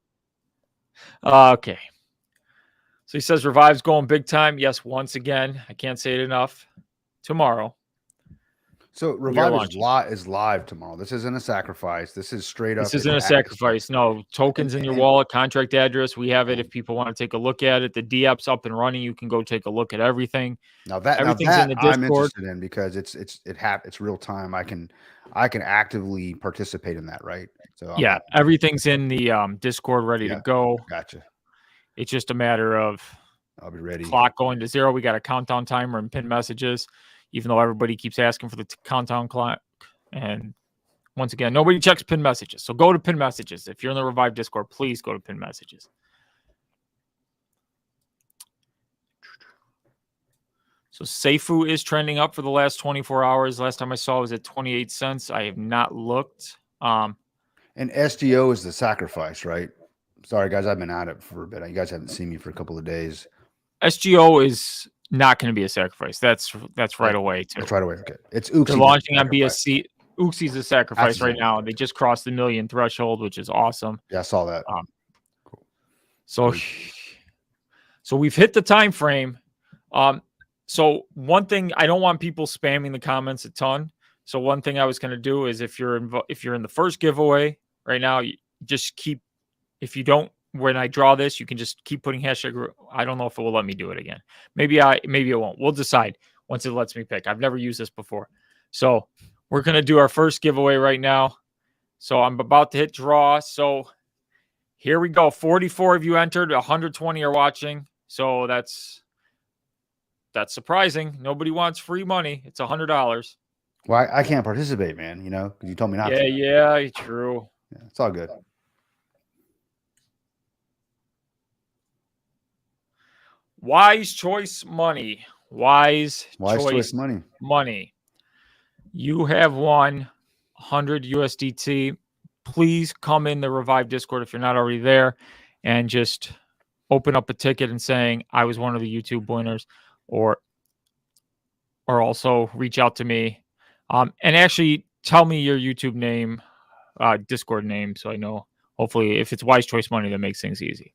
Okay. So he says Revive's going big time. Yes, once again. I can't say it enough. Tomorrow. So Revive is live tomorrow. This isn't a sacrifice. This is straight up. This isn't a sacrifice. No, tokens in your wallet, contract address. We have it if people want to take a look at it. The DApp's up and running. You can go take a look at everything. Everything's in the Discord. I'm interested in, because it's real time. I can actively participate in that, right? So yeah, everything's in the Discord ready to go. Gotcha. It's just a matter of I'll be ready. Clock going to 0. We got a countdown timer and pin messages, even though everybody keeps asking for the countdown clock. And once again, nobody checks pin messages. So go to pin messages. If you're in the Revive Discord, please go to pin messages. So Seifu is trending up for the last 24 hours. Last time I saw it was at 28 cents. I have not looked. And SDO is the sacrifice, right? Sorry, guys, I've been at it for a bit. You guys haven't seen me for a couple of days. SGO is not going to be a sacrifice. That's right away, too. That's right away. Okay. It's Ooksy. They're launching on BSC. Ooksy's a sacrifice right now. They just crossed the 1 million threshold, which is awesome. Yeah, I saw that. Cool. So we've hit the time frame. So one thing, I don't want people spamming the comments a ton. So one thing I was going to do is if you're in the first giveaway right now, you just keep. If you don't, when I draw this, you can just keep putting hashtag. I don't know if it will let me do it again. Maybe it won't. We'll decide once it lets me pick. I've never used this before. So we're going to do our first giveaway right now. So I'm about to hit draw. So here we go. 44 of you entered. 120 are watching. So that's surprising. Nobody wants free money. It's $100. Well, I can't participate, man, because you told me not to. Yeah, true. Yeah, it's all good. Wise choice money. Wise choice money. You have won 100 USDT. Please come in the Revive Discord if you're not already there, and just open up a ticket and saying I was one of the YouTube winners, or also reach out to me, and actually tell me your YouTube name, Discord name, so I know. Hopefully, if it's Wise Choice Money, that makes things easy.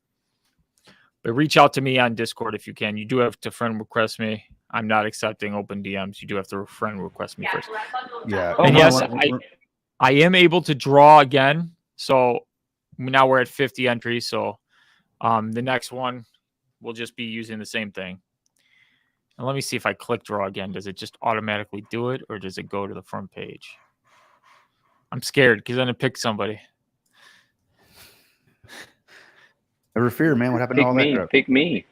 But reach out to me on Discord if you can. You do have to friend request me. I'm not accepting open DMs. You do have to friend request me first. Yeah. And yes, I am able to draw again. So now we're at 50 entries. So the next one will just be using the same thing. And let me see if I click draw again. Does it just automatically do it, or does it go to the front page? I'm scared because then it picks somebody. Never fear, man. What happened to all that? Pick me.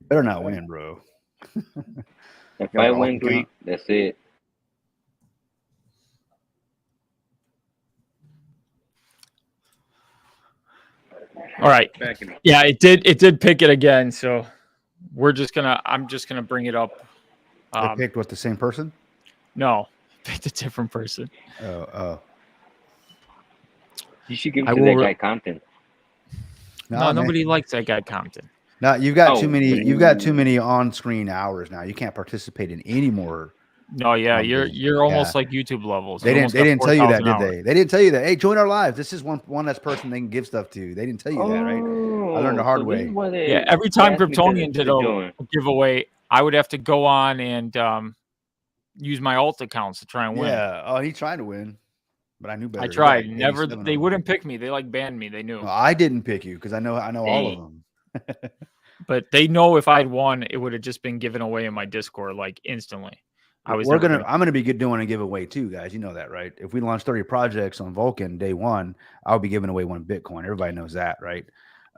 Better not win, bro. If I win, Greek, that's it. All right. Yeah, it did pick it again. So I'm just gonna bring it up. They picked what, the same person? No, picked a different person. Oh. You should give it to that guy Compton. No, nobody likes that guy Compton. No, you've got too many. You've got too many on-screen hours now. You can't participate in any more. No, yeah, you're almost like YouTube levels. They didn't tell you that, did they? They didn't tell you that. Hey, join our live. This is one less person they can give stuff to. They didn't tell you that, right? I learned the hard way. Yeah, every time Kryptonian did a giveaway, I would have to go on and use my alt accounts to try and win. Yeah. Oh, he's trying to win. but I knew better. I You got tried. like Never. 87 They of 'em. wouldn't pick me. They like banned me. They knew. No, I didn't pick you because I know all of them. But they know if I'd won, it would have just been given away in my Discord like instantly. I'm gonna be doing a giveaway too, guys. You know that, right? If we launch 30 projects on Vulcan day one, I'll be giving away 1 Bitcoin. Everybody knows that, right?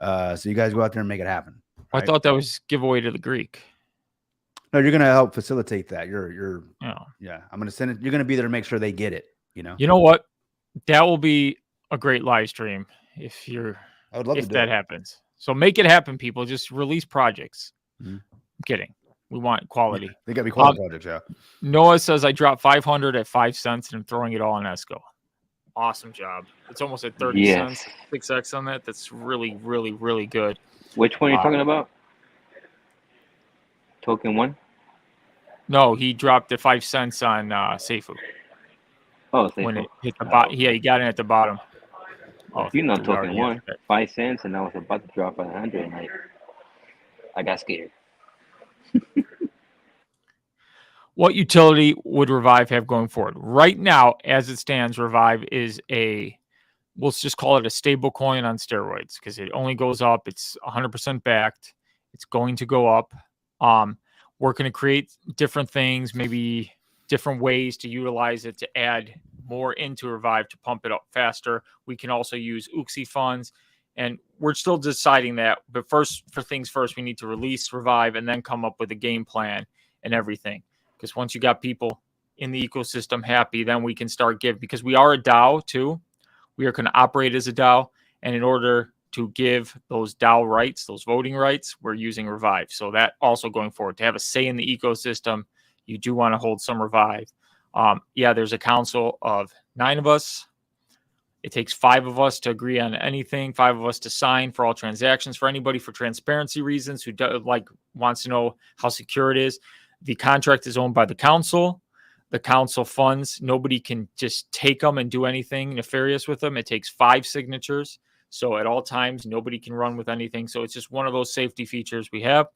So you guys go out there and make it happen. Right? I thought that was giveaway to the Greek. No, you're gonna help facilitate that. Oh. Yeah. I'm gonna send it. You're gonna be there to make sure they get it. You know. You know what? That will be a great live stream if I would love to do that it. happens. So make it happen, people. Just release projects. Mhm. I'm kidding. We want quality. Yeah, they gotta be quality projects, yeah. Noah says I dropped 500 at 5 cents and I'm throwing it all on Esco. Awesome job. It's almost at 30 cents. 6x on that. That's really, really, really good. Which one are you talking about? Token 1? No, he dropped at 5 cents on Seifu. Oh, When it hit the bottom. Yeah, he got in at the bottom. Oh, you know, dude, Token already 1, answered it. 5 cents, and I was about to drop 100, and I got scared. What utility would Revive have going forward? Right now, as it stands, Revive is we'll just call it a stable coin on steroids because it only goes up. It's 100% backed. It's going to go up. We're going to create different things, maybe different ways to utilize it to add more into Revive to pump it up faster. We can also use Uxie funds, and we're still deciding that. But first, we need to release Revive and then come up with a game plan and everything. Because once you got people in the ecosystem happy, then we can start because we are a DAO too. We are going to operate as a DAO. And in order to give those DAO rights, those voting rights, we're using Revive. So that also going forward, to have a say in the ecosystem, you do want to hold some Revive. There's a council of 9 of us. It takes 5 of us to agree on anything, 5 of us to sign for all transactions. For anybody for transparency reasons who wants to know how secure it is, the contract is owned by the council. The council funds. Nobody can just take them and do anything nefarious with them. It takes 5 signatures. So at all times, nobody can run with anything. So it's just one of those safety features we have.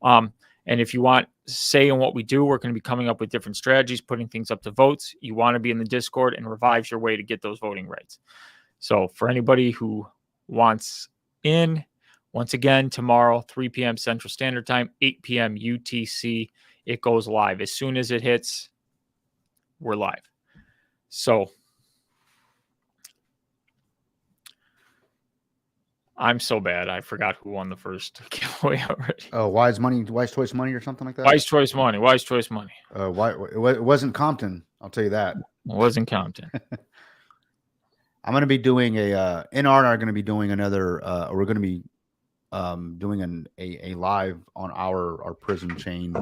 And if you want say in what we do, we're going to be coming up with different strategies, putting things up to votes. You want to be in the Discord, and Revive's your way to get those voting rights. So for anybody who wants in, once again, tomorrow, 3 p.m. Central Standard Time, 8 p.m. UTC, it goes live. As soon as it hits, we're live. So I'm so bad. I forgot who won the first giveaway already. Oh, Wise Choice Money or something like that? Wise Choice Money. It wasn't Compton. I'll tell you that. It wasn't Compton. I'm going to be doing NR are going to be doing another, we're going to be doing a live on our Prism Chain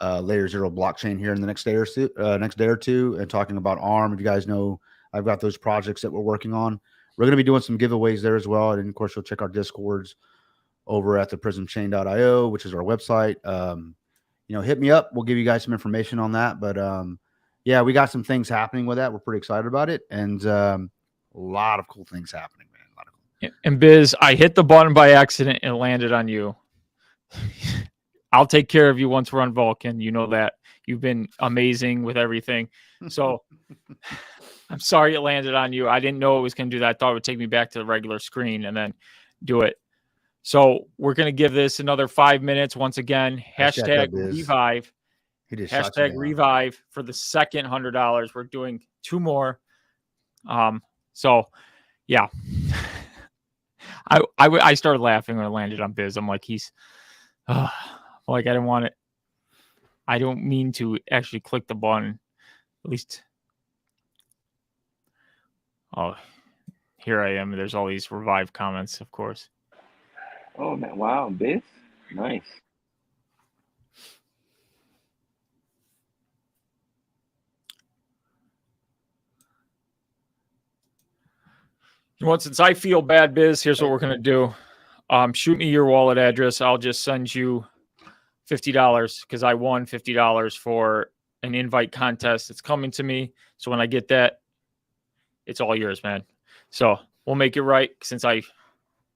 layer 0 blockchain here in the next day or two, and talking about ARM. If you guys know, I've got those projects that we're working on. We're going to be doing some giveaways there as well. And of course, you'll check our Discords over at the prismchain.io, which is our website. Hit me up. We'll give you guys some information on that. But yeah, we got some things happening with that. We're pretty excited about it. And a lot of cool things happening, man. A lot of cool. And Biz, I hit the button by accident and landed on you. I'll take care of you once we're on Vulcan. You know that. You've been amazing with everything. So I'm sorry it landed on you. I didn't know it was going to do that. I thought it would take me back to the regular screen and then do it. So we're going to give this another 5 minutes. Once again, hashtag Revive. Hashtag Revive for the second $100. We're doing 2 more. So yeah, I started laughing when I landed on Biz. I'm like, I didn't want it. I don't mean to actually click the button. At least. Oh, here I am. There's all these Revive comments, of course. Oh, man. Wow, Biz. Nice. You know what? Since I feel bad, Biz, here's what we're going to do. Shoot me your wallet address. I'll just send you $50 because I won $50 for an invite contest. It's coming to me. So when I get that, it's all yours, man. So we'll make it right since I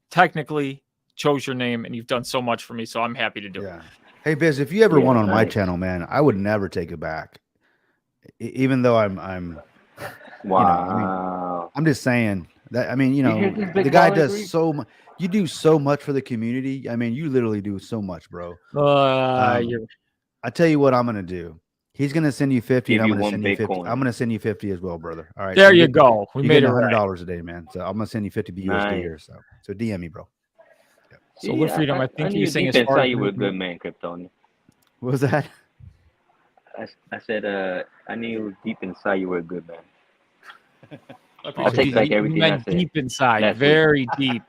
technically chose your name and you've done so much for me. So I'm happy to do it. Hey, Biz, if you ever won on my channel, man, I would never take it back. Even though I'm Wow. I'm just saying that. I mean, You hear this big the guy baller does Greek? so much. You do so much for the community. I mean, you literally do so much, bro. You're I tell you what I'm gonna do. He's gonna send you 50, and Give I'm you gonna one send you 50. Bitcoin. I'm gonna send you 50 as well, brother. All right. there. You go. We You're made getting it right. $100 a day, man. So I'm gonna send you 50 USD Nice. here. So DM me, bro. So See, Live Freedom, I I think you knew were saying deep as far inside as you were a good making, man, Krypton. What was that? I said, I knew deep inside you were a good man. I I'll take he, back he everything I meant said deep inside, last week. very deep.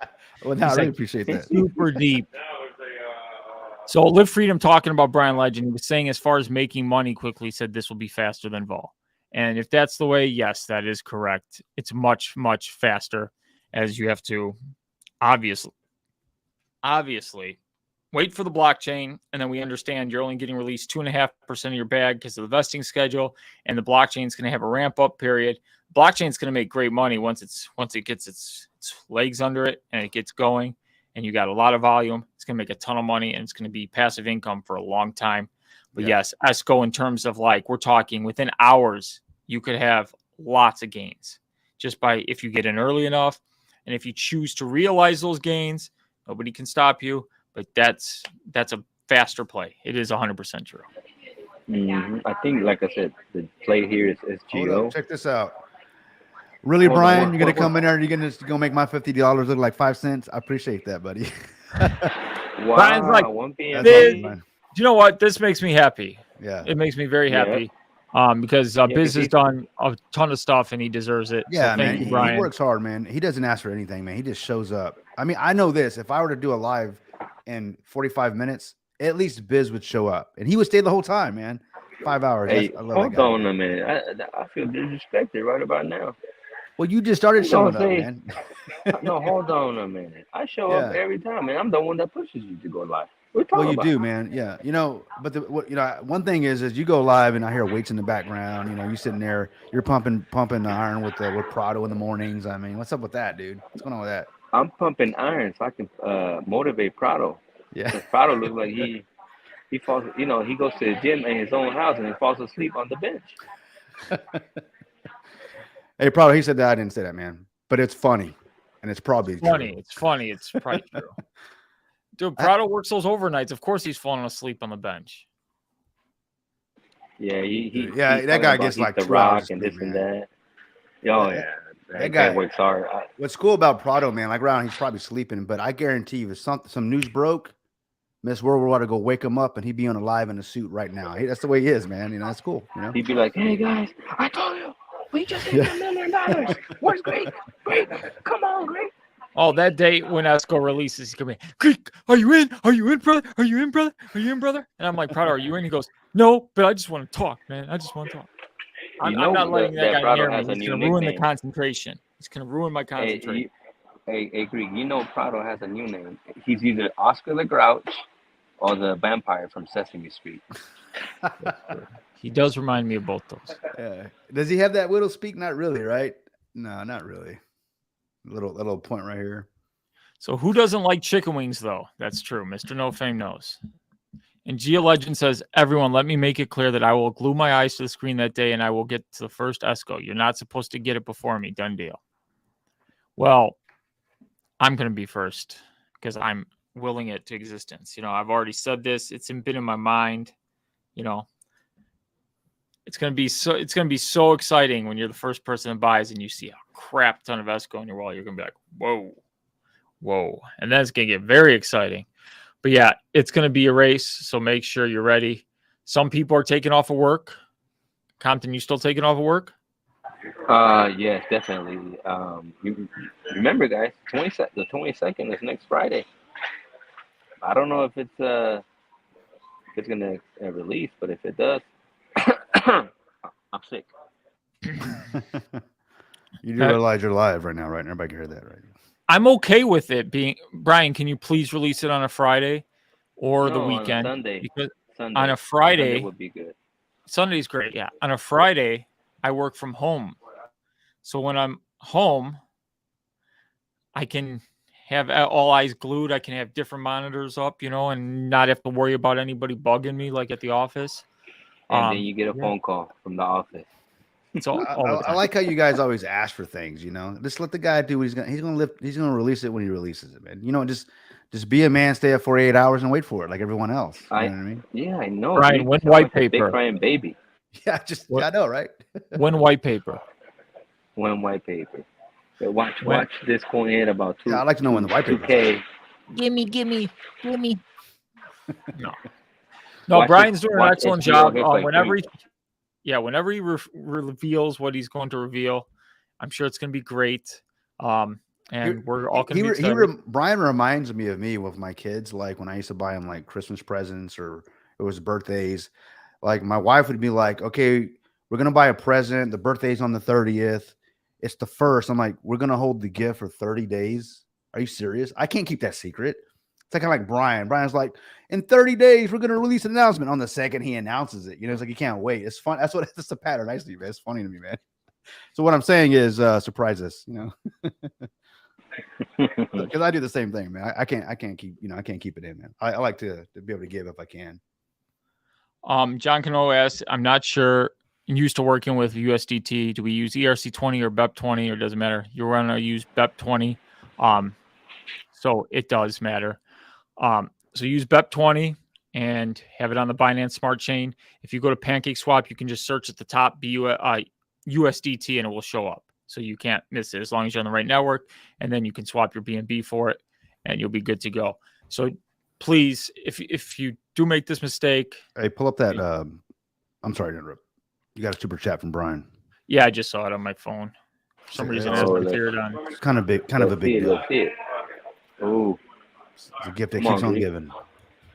Well, no, I He's really like appreciate that. super deep. So Live Freedom talking about Brian Legend, he was saying as far as making money quickly, he said this will be faster than Vol. And if that's the way, yes, that is correct. It's much, much faster, as you have to obviously wait for the blockchain, and then we understand you're only getting released 2.5% of your bag because of the vesting schedule, and the blockchain is going to have a ramp up period. Blockchain is going to make great money once it gets its legs under it and it gets going, and you got a lot of volume. It's going to make a ton of money, and it's going to be passive income for a long time. But yes, ESCO in terms of like we're talking within hours, you could have lots of gains just by if you get in early enough, and if you choose to realize those gains, nobody can stop you. But that's a faster play. It is 100% true. I think, like I said, the play here is Hold up, SGO. check this out. Really, Hold on, Brian? what- You're gonna what- come in there and you're gonna make my $50 look like 5 cents? I appreciate that, buddy. Wow, Brian's like, 1 p.m. That's Biz, awesome, man. you know what? This makes me happy. Yeah. It makes me very Yeah. happy. Because Biz 'cause has he's- done a ton of stuff and he deserves it. Yeah, so man. thank you, He Brian. works hard, man. He doesn't ask for anything, man. He just shows up. I mean, I know this. If I were to do a live in 45 minutes, at least Biz would show up, and he would stay the whole time, man. 5 hours. Hey, I love that hold guy. on Man. a minute. I feel disrespected right about now. Well, you just started You know showing what up, I'm man. No, hold on a minute. I show up Yeah. every time, and I'm the one that pushes you to go live. We're Well, talking you about. do, man. Yeah, but one thing is you go live and I hear weights in the background. You sitting there, you're pumping the iron with Prado in the mornings. I mean, what's up with that, dude? What's going on with that? I'm pumping iron so I can motivate Prado. Yeah. Because Prado looks like he falls. He goes to the gym in his own house and he falls asleep on the bench. Hey, Prado, he said that. I didn't say that, man. But it's funny, and it's probably Funny. true. It's funny. It's probably true. Dude, Prado works those overnights. Of course he's falling asleep on the bench. Yeah, he's that talking guy about gets he's like the 2 hours Rock of and sleep, this and man. that. Oh Yeah. yeah, That guy works hard. What's cool about Prado, man, like around, he's probably sleeping, but I guarantee you, if some news broke, Miss World War to go wake him up, and he'd be on a live in a suit right now. That's the way he is, man. That's cool. He'd be like, "Hey guys, I told you, we just hit $1 million. Where's Greek? Greek, come on, Greek." Oh, that day when ESCO releases, he's going to be, Greek, are you in? Are you in, brother? Are you in, brother? Are you in, brother? And I'm like, Prado, are you in? He goes, no, but I just want to talk, man. I just want to talk. I'm not letting that guy Prado near me. has a He's new going to ruin the nickname. concentration. He's going to ruin my concentration. Hey, Greek, Prado has a new name. He's either Oscar the Grouch or the vampire from Sesame Street. He does remind me of both those. Yeah. Does he have that widow speak? Not really, right? No, not really. Little point right here. So who doesn't like chicken wings, though? That's true. Mr. No Fame knows. And Gia Legend says, everyone, let me make it clear that I will glue my eyes to the screen that day and I will get to the first ESCO. You're not supposed to get it before me. Done deal. Well, I'm going to be first because I'm willing it to existence. I've already said this. It's been in my mind. It's going to be so exciting when you're the first person that buys and you see a crap ton of ESCO on your wall. You're going to be like, whoa. And then it's going to get very exciting. But yeah, it's going to be a race. So make sure you're ready. Some people are taking off of work. Compton, you still taking off of work? Yes, definitely. You remember, guys, the 22nd is next Friday. I don't know if it's gonna release, but if it does, I'm sick. You do realize you're live right now, right? Everybody can hear that, right? I'm okay with it being. Brian, can you please release it on a Friday or the weekend? On Sunday. Because Sunday. on a Friday Sunday would be good. Sunday's great. Yeah, on a Friday I work from home, so when I'm home, I can have all eyes glued. I can have different monitors up, and not have to worry about anybody bugging me like at the office. And then you get a phone call from the office. It's all the I time. like how you guys always ask for things, you know. Just let the guy do what he's gonna release it when he releases it, man. You know, just be a man, stay up 48 hours and wait for it like everyone else. You know what I mean? Yeah, I know. Brian, Greek when sound white like a big paper. crying baby. Yeah, I know, right? When white paper. When white paper. But watch this coin hit about Yeah, I'd like to know when the white paper's 2K. Gimme. No, Watch Brian's doing an watch excellent SGO job. hit like Whenever Greek. whenever he reveals what he's going to reveal, I'm sure it's going to be great. And we're all going to be excited. Brian reminds me of me with my kids, like when I used to buy them like Christmas presents or it was birthdays. Like my wife would be like, okay, we're going to buy a present. The birthday's on the 30th. It's the 1st. I'm like, we're going to hold the gift for 30 days. Are you serious? I can't keep that secret. It's kind of like Brian. Brian's like, in 30 days, we're going to release an announcement. On the second he announces it, you know, it's like, you can't wait. It's fun. That's the pattern I see, man. It's funny to me, man. So what I'm saying is surprise us, you know, because I do the same thing, man. I can't keep, you know, I can't keep it in, man. I like to be able to give if I can. John Cano asks, I'm not sure. Used to working with USDT. Do we use ERC20 or BEP20 or doesn't matter? You're going to use BEP20. So it does matter. So use BEP20 and have it on the Binance Smart Chain. If you go to PancakeSwap, you can just search at the top USDT and it will show up. So you can't miss it as long as you're on the right network. And then you can swap your BNB for it and you'll be good to go. So please, if you do make this mistake. Hey, pull up that. I'm sorry to interrupt. You got a super chat from Brian. Yeah, I just saw it on my phone. For some reason, it hasn't appeared on. It's kind of a big deal. Oh, it's a gift that keeps on giving.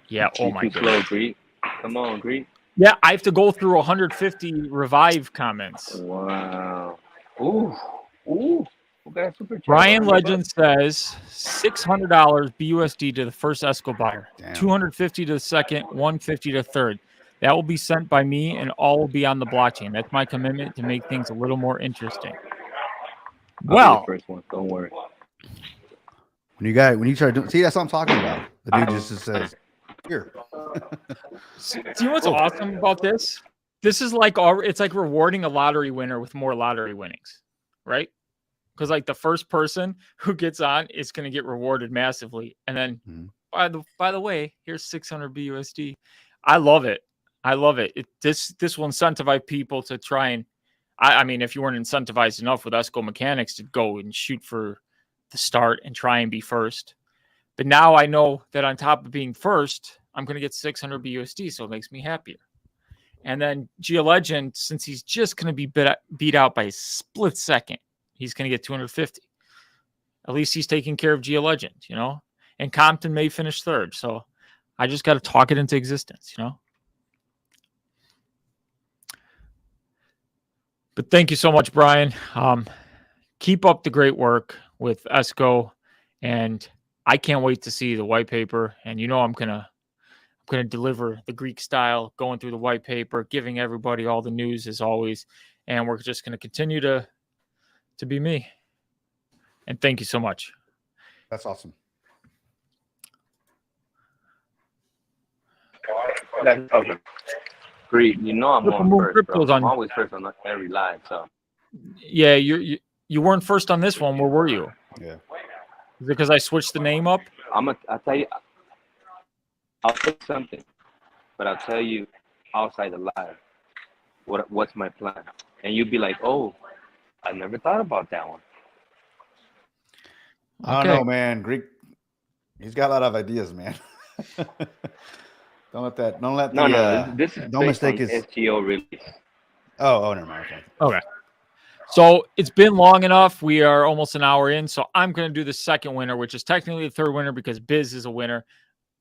Yeah. Oh my God. Slow, Greek. Come on, Greek. Yeah, I have to go through 150 revive comments. Wow. Ooh. Okay, super chat. Brian Legend says $600 BUSD to the first Esco buyer, Damn. 250 to the second, 150 to the third. That will be sent by me, and all will be on the blockchain. That's my commitment to make things a little more interesting. Well, the first one, don't worry. When you start doing, see, that's what I'm talking about. The dude just says, "Here." Do you know what's awesome about this? This is like it's like rewarding a lottery winner with more lottery winnings, right? Because like the first person who gets on is going to get rewarded massively, and then by the way, here's 600 BUSD. I love it. This will incentivize people to try and. I mean, if you weren't incentivized enough with Esco mechanics to go and shoot for the start and try and be first, but now I know that on top of being first, I'm going to get 600 BUSD, so it makes me happier. And then GeoLegend, since he's just going to be beat out by a split second, he's going to get 250. At least he's taking care of GeoLegend, you know. And Compton may finish third, so I just got to talk it into existence, you know. But thank you so much, Brian. Keep up the great work with Esco, and I can't wait to see the white paper. And you know, I'm gonna deliver the Greek style, going through the white paper, giving everybody all the news as always, and we're just gonna continue to be me. And thank you so much. That's awesome. That's awesome. Great. You know I'm on first, bro. I'm always first on every live, so. Yeah, you weren't first on this one. Where were you? Yeah. Is it because I switched the name up? I'll tell you. I'll put something, but I'll tell you outside the live what's my plan, and you'll be like, "Oh, I never thought about that one." I don't know, man. Greek, he's got a lot of ideas, man. Don't mistake his SGO release. Oh, never mind. Okay. So it's been long enough. We are almost an hour in. So I'm going to do the second winner, which is technically the third winner because Biz is a winner,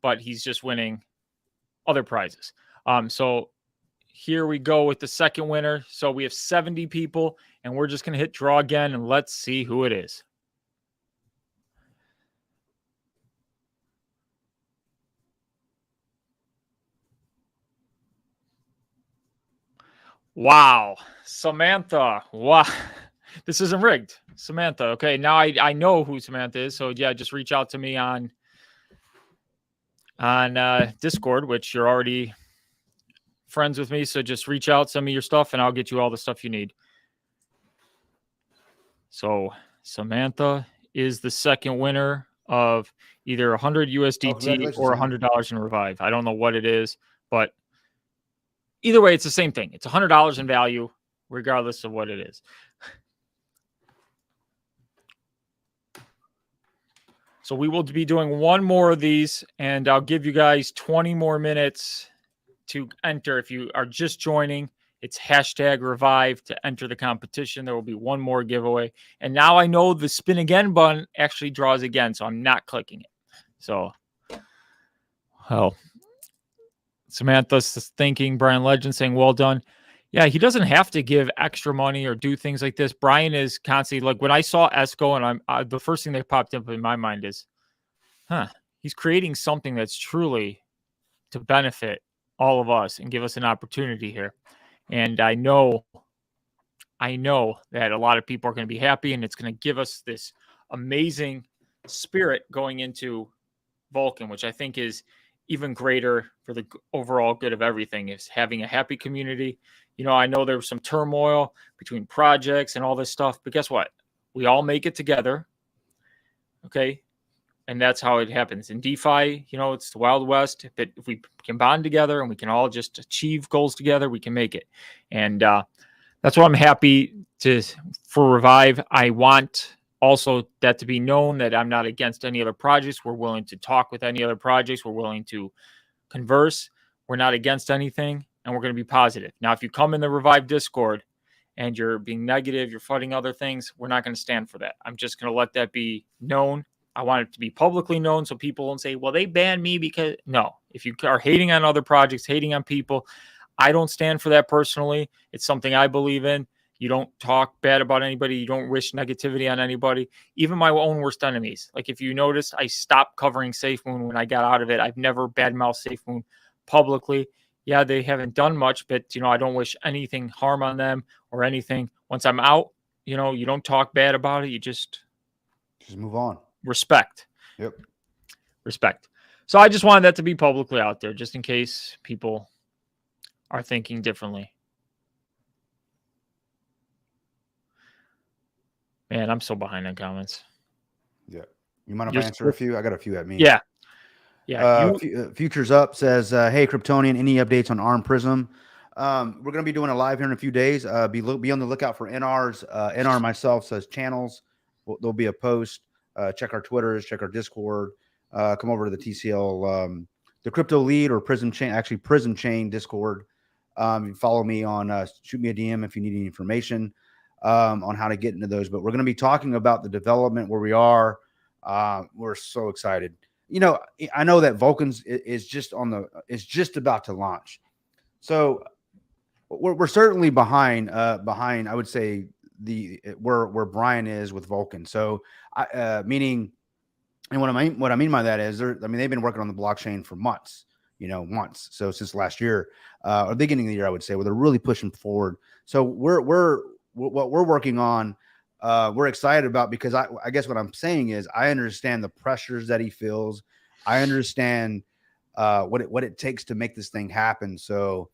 but he's just winning other prizes. So here we go with the second winner. So we have 70 people, and we're just going to hit draw again, and let's see who it is. Wow. Samantha. Wow. This isn't rigged. Samantha. Okay. Now I know who Samantha is. So yeah, just reach out to me on Discord, which you're already friends with me. So just reach out, send me your stuff, and I'll get you all the stuff you need. So Samantha is the second winner of either 100 USDT or $100 in Revive. I don't know what it is, but either way, it's the same thing. It's $100 in value, regardless of what it is. So we will be doing one more of these, and I'll give you guys 20 more minutes to enter. If you are just joining, it's #Revive to enter the competition. There will be one more giveaway. And now I know the spin again button actually draws again, so I'm not clicking it. So, well, Samantha's thinking, Brian Legend saying, well done. Yeah, he doesn't have to give extra money or do things like this. Brian is constantly, like when I saw Esco, and the first thing that popped up in my mind is, he's creating something that's truly to benefit all of us and give us an opportunity here. And I know that a lot of people are going to be happy, and it's going to give us this amazing spirit going into Vulcan, which I think is even greater for the overall good of everything, is having a happy community. You know, I know there was some turmoil between projects and all this stuff, but guess what? We all make it together. Okay. And that's how it happens. In DeFi, you know, it's the Wild West. But if we can bond together and we can all just achieve goals together, we can make it. And that's what I'm happy for Revive. I want also that to be known that I'm not against any other projects. We're willing to talk with any other projects. We're willing to converse. We're not against anything, and we're going to be positive. Now, if you come in the Revive Discord and you're being negative, you're fighting other things, we're not going to stand for that. I'm just going to let that be known. I want it to be publicly known so people won't say, well, they banned me because... No. If you are hating on other projects, hating on people, I don't stand for that personally. It's something I believe in. You don't talk bad about anybody. You don't wish negativity on anybody, even my own worst enemies. Like if you noticed, I stopped covering SafeMoon when I got out of it. I've never badmouthed SafeMoon publicly. Yeah, they haven't done much, but, you know, I don't wish anything harm on them or anything. Once I'm out, you know, you don't talk bad about it. You just move on. Respect. Yep. Respect. So I just wanted that to be publicly out there just in case people are thinking differently. Man, I'm so behind on comments. Yeah. You mind if I answer a few? I got a few at me. Yeah. Yeah. Futures Up says, hey, Kryptonian, any updates on ARM Prism? We're going to be doing a live here in a few days. Be on the lookout for NRs. NR myself says channels. There'll be a post. Check our Twitters, check our Discord. Come over to the TCL, the Crypto Lead or Prism Chain, actually Prism Chain Discord. Follow me on, shoot me a DM if you need any information on how to get into those. But we're going to be talking about the development where we are. We're so excited. You know, I know that Vulcan's is just about to launch. So we're certainly behind, I would say where Brian is with Vulcan. So meaning, and what I mean by that is they've been working on the blockchain for months, So since last year, or beginning of the year, I would say, where they're really pushing forward. So what we're working on, we're excited about, because I guess what I'm saying is I understand the pressures that he feels. I understand what it takes to make this thing happen. So,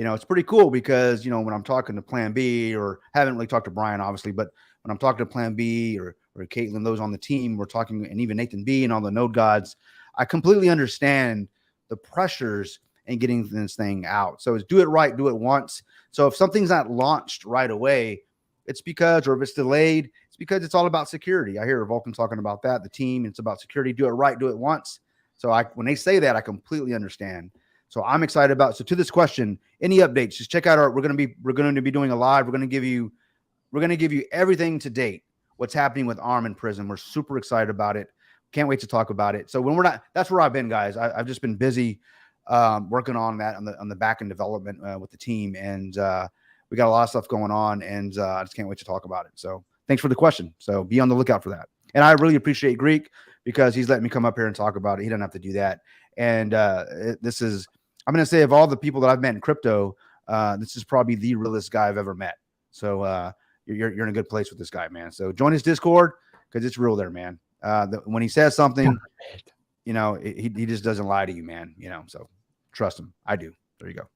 it's pretty cool because, when I'm talking to Plan B, or haven't really talked to Brian, obviously, but when I'm talking to Plan B or Caitlin, those on the team, we're talking, and even Nathan B and all the node gods, I completely understand the pressures in getting this thing out. So it's do it right, do it once. So if something's not launched right away, it's because, or if it's delayed, it's because it's all about security. I hear Vulcan talking about that, the team, it's about security, do it right, do it once. So when they say that, I completely understand. So I'm excited about, so to this question, any updates, just check out we're going to be doing a live. We're going to give you everything to date, what's happening with ARM and Prism. We're super excited about it. Can't wait to talk about it. So that's where I've been, guys. I've just been busy working on that on the back end development with the team. And we got a lot of stuff going on, and I just can't wait to talk about it. So thanks for the question. So be on the lookout for that. And I really appreciate Greek because he's letting me come up here and talk about it. He doesn't have to do that. And I'm going to say, of all the people that I've met in crypto, this is probably the realest guy I've ever met. So you're in a good place with this guy, man. So join his Discord because it's real there, man. When he says something, he just doesn't lie to you, man. So trust him. I do. There you go.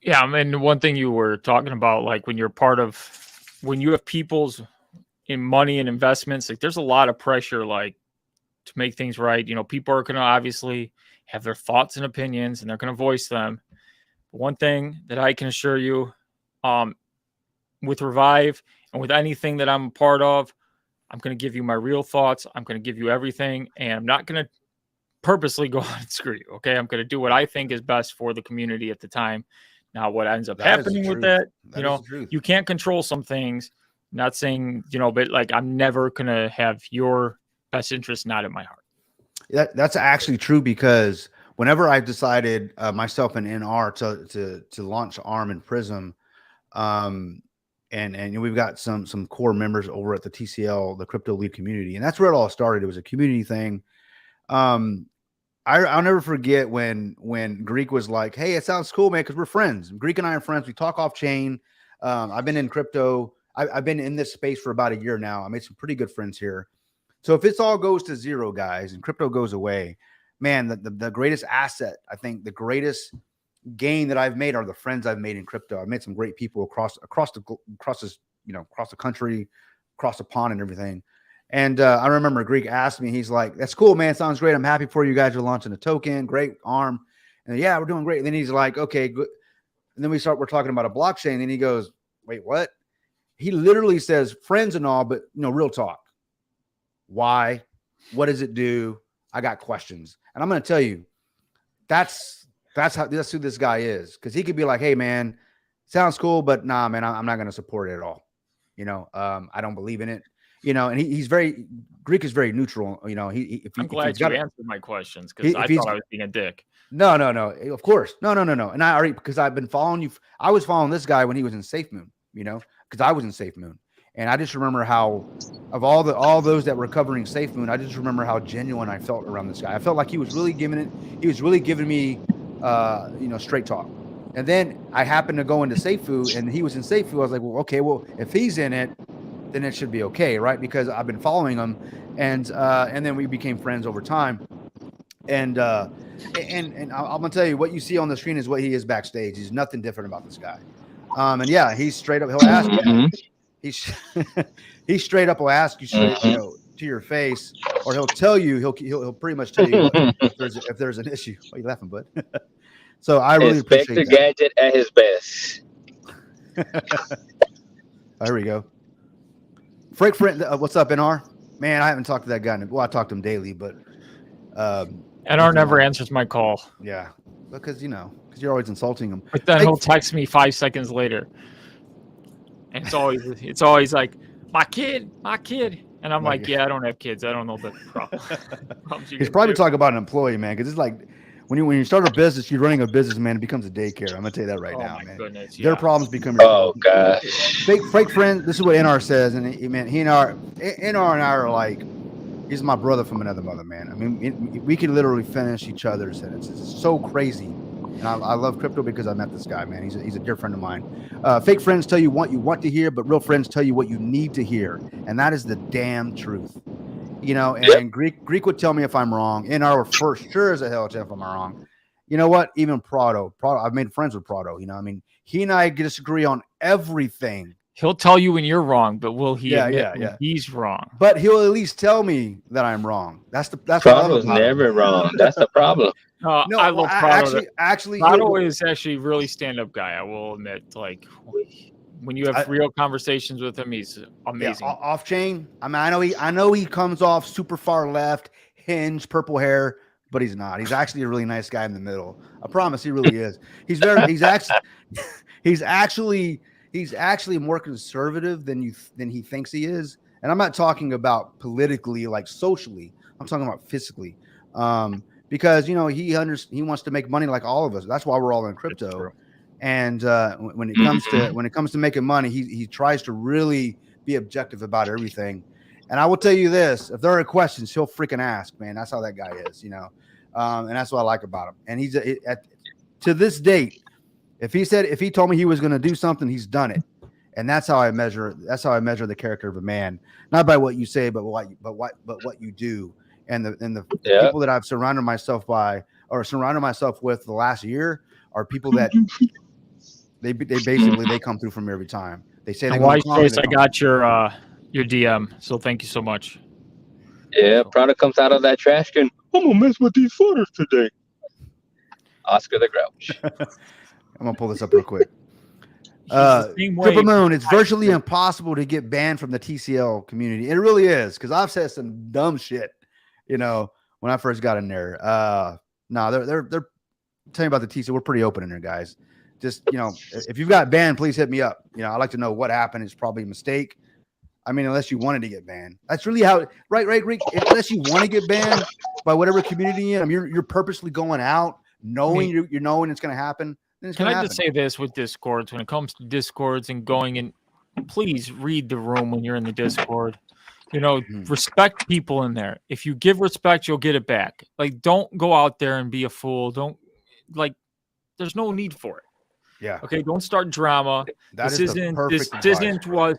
Yeah. I mean, one thing you were talking about, like when you have people's in money and investments, like there's a lot of pressure, like to make things right. You know, people are going to obviously have their thoughts and opinions and they're going to voice them. But one thing that I can assure you, with Revive and with anything that I'm a part of, I'm going to give you my real thoughts. I'm going to give you everything, and I'm not going to purposely go out and screw you. Okay. I'm going to do what I think is best for the community at the time. Now, what ends up happening with that, you know, you can't control some things. Not saying, you know, but like I'm never going to have your best interest not in my heart. That's actually true, because whenever I decided myself and NR to launch ARM and Prism, and we've got some core members over at the TCL, the crypto lead community, and that's where it all started. It was a community thing. I'll never forget when Greek was like, "Hey, it sounds cool, man, because we're friends. Greek and I are friends. We talk off chain. I've been in crypto. I've been in this space for about a year now. I made some pretty good friends here. So if this all goes to zero, guys, and crypto goes away, man, the greatest asset, I think, the greatest gain that I've made are the friends I've made in crypto. I've made some great people across this, you know, across the country, across the pond, and everything." And I remember Greek asked me, he's like, "That's cool, man. Sounds great. I'm happy for you guys are launching a token. Great, ARM." And yeah, we're doing great. And then he's like, "Okay, good." And then we're talking about a blockchain. And then he goes, "Wait, what?" He literally says, "Friends and all, but you know, real talk. Why? What does it do? I got questions." And I'm going to tell you, that's who this guy is. Because he could be like, "Hey, man, sounds cool, but nah, man, I'm not going to support it at all. You know, I don't believe in it." You know, and Greek is very neutral. You know, I'm glad you answered my questions, because I thought I was being a dick. No, of course. No. And I already, because I've been following you. I was following this guy when he was in Safe Moon, you know, because I was in Safe Moon. And I just remember how, of all those that were covering Safe Moon, I just remember how genuine I felt around this guy. I felt like he was really giving me, you know, straight talk. And then I happened to go into Safe Moon, and he was in Safe Moon. I was like, well, okay, well, if he's in it, then it should be okay, right? Because I've been following him, and then we became friends over time. And I'm gonna tell you, what you see on the screen is what he is backstage. He's nothing different about this guy. And yeah, he's straight up. He'll ask you. He straight up will ask you straight, you know, to your face, or he'll tell you. He'll pretty much tell you if there's an issue. Why are you laughing, bud? So I really appreciate that. Gadget at his best. Here we go. Frank friend, what's up, NR? Man, I haven't talked to that guy. Well, I talk to him daily, but NR never answers my call. Yeah, because you're always insulting him. But then he'll text me 5 seconds later, and it's always like, my kid, and I'm like, yeah, I don't have kids. I don't know the problem. He's probably talking about an employee, man, because it's like when you start a business, you're running a business, man. It becomes a daycare. I'm gonna tell you that right now, man. Goodness, Their problems become your problems. Gosh. Fake friend. This is what NR says, and he and NR and I are like, he's my brother from another mother, man. I mean, we can literally finish each other's sentences. It's so crazy, and I love crypto because I met this guy, man. He's a dear friend of mine. Fake friends tell you what you want to hear, but real friends tell you what you need to hear, and that is the damn truth. You know, and Greek would tell me if I'm wrong. NR would for sure as a hell tell if I'm wrong. You know what? Even Prado, I've made friends with Prado. You know, I mean, he and I disagree on everything. He'll tell you when you're wrong, but will he admit when he's wrong? But he'll at least tell me that I'm wrong. That's Prado's never wrong. That's the problem. No, I love Prado. Actually, Prado is actually really stand-up guy. I will admit, like when you have real conversations with him, he's amazing. Yeah, off chain. I mean, I know he comes off super far left, hinge, purple hair, but he's not. He's actually a really nice guy in the middle. I promise, he really is. He's actually more conservative than he thinks he is. And I'm not talking about politically, like socially. I'm talking about physically. Because he wants to make money like all of us. That's why we're all in crypto. And when it comes to making money, he tries to really be objective about everything. And I will tell you this: if there are questions, he'll freaking ask, man. That's how that guy is, and that's what I like about him. And he's to this date, if he told me he was going to do something, he's done it. And that's how I measure the character of a man, not by what you say, but what you do. And the people that I've surrounded myself with the last year are people that they basically come through for me every time. They say they Wise choice. I got your your DM. So thank you so much. Yeah, product comes out of that trash can. I'm gonna mess with these photos today. Oscar the Grouch. I'm gonna pull this up real quick. He's the same way. Triple Moon, it's virtually impossible to get banned from the TCL community. It really is, because I've said some dumb shit, when I first got in there. No, they're telling you about the TCL. We're pretty open in there, guys. Just, if you've got banned, please hit me up. I'd like to know what happened. It's probably a mistake. I mean, unless you wanted to get banned. That's really how, right, Rick? Unless you want to get banned by whatever community you're in, you're purposely going out knowing you're knowing it's going to happen. Can I just say this with Discords? When it comes to Discords and going in, please read the room when you're in the Discord. Respect people in there. If you give respect, you'll get it back. Like, don't go out there and be a fool. There's no need for it. Yeah. Okay. Don't start drama. This isn't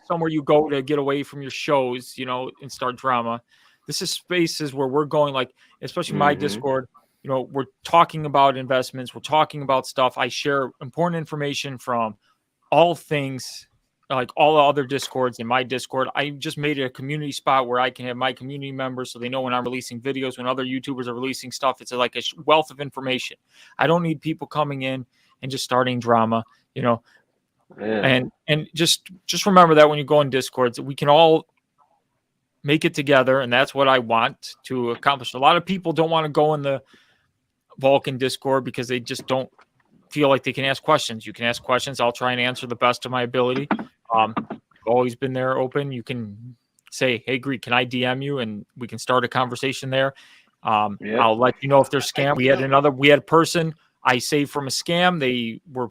somewhere you go to get away from your shows, and start drama. This is spaces where we're going, like, especially my Discord. We're talking about investments. We're talking about stuff. I share important information from all things, like all the other Discords in my Discord. I just made it a community spot where I can have my community members so they know when I'm releasing videos, when other YouTubers are releasing stuff. It's like a wealth of information. I don't need people coming in and just starting drama, and just remember that when you go in Discords, we can all make it together. And that's what I want to accomplish. A lot of people don't want to go in the Vulcan Discord because they just don't feel like they can ask questions. You can ask questions. I'll try and answer the best of my ability. I've always been there open. You can say, hey, Greek, can I DM you? And we can start a conversation there. I'll let you know if they're scam. We had a person I saved from a scam. They were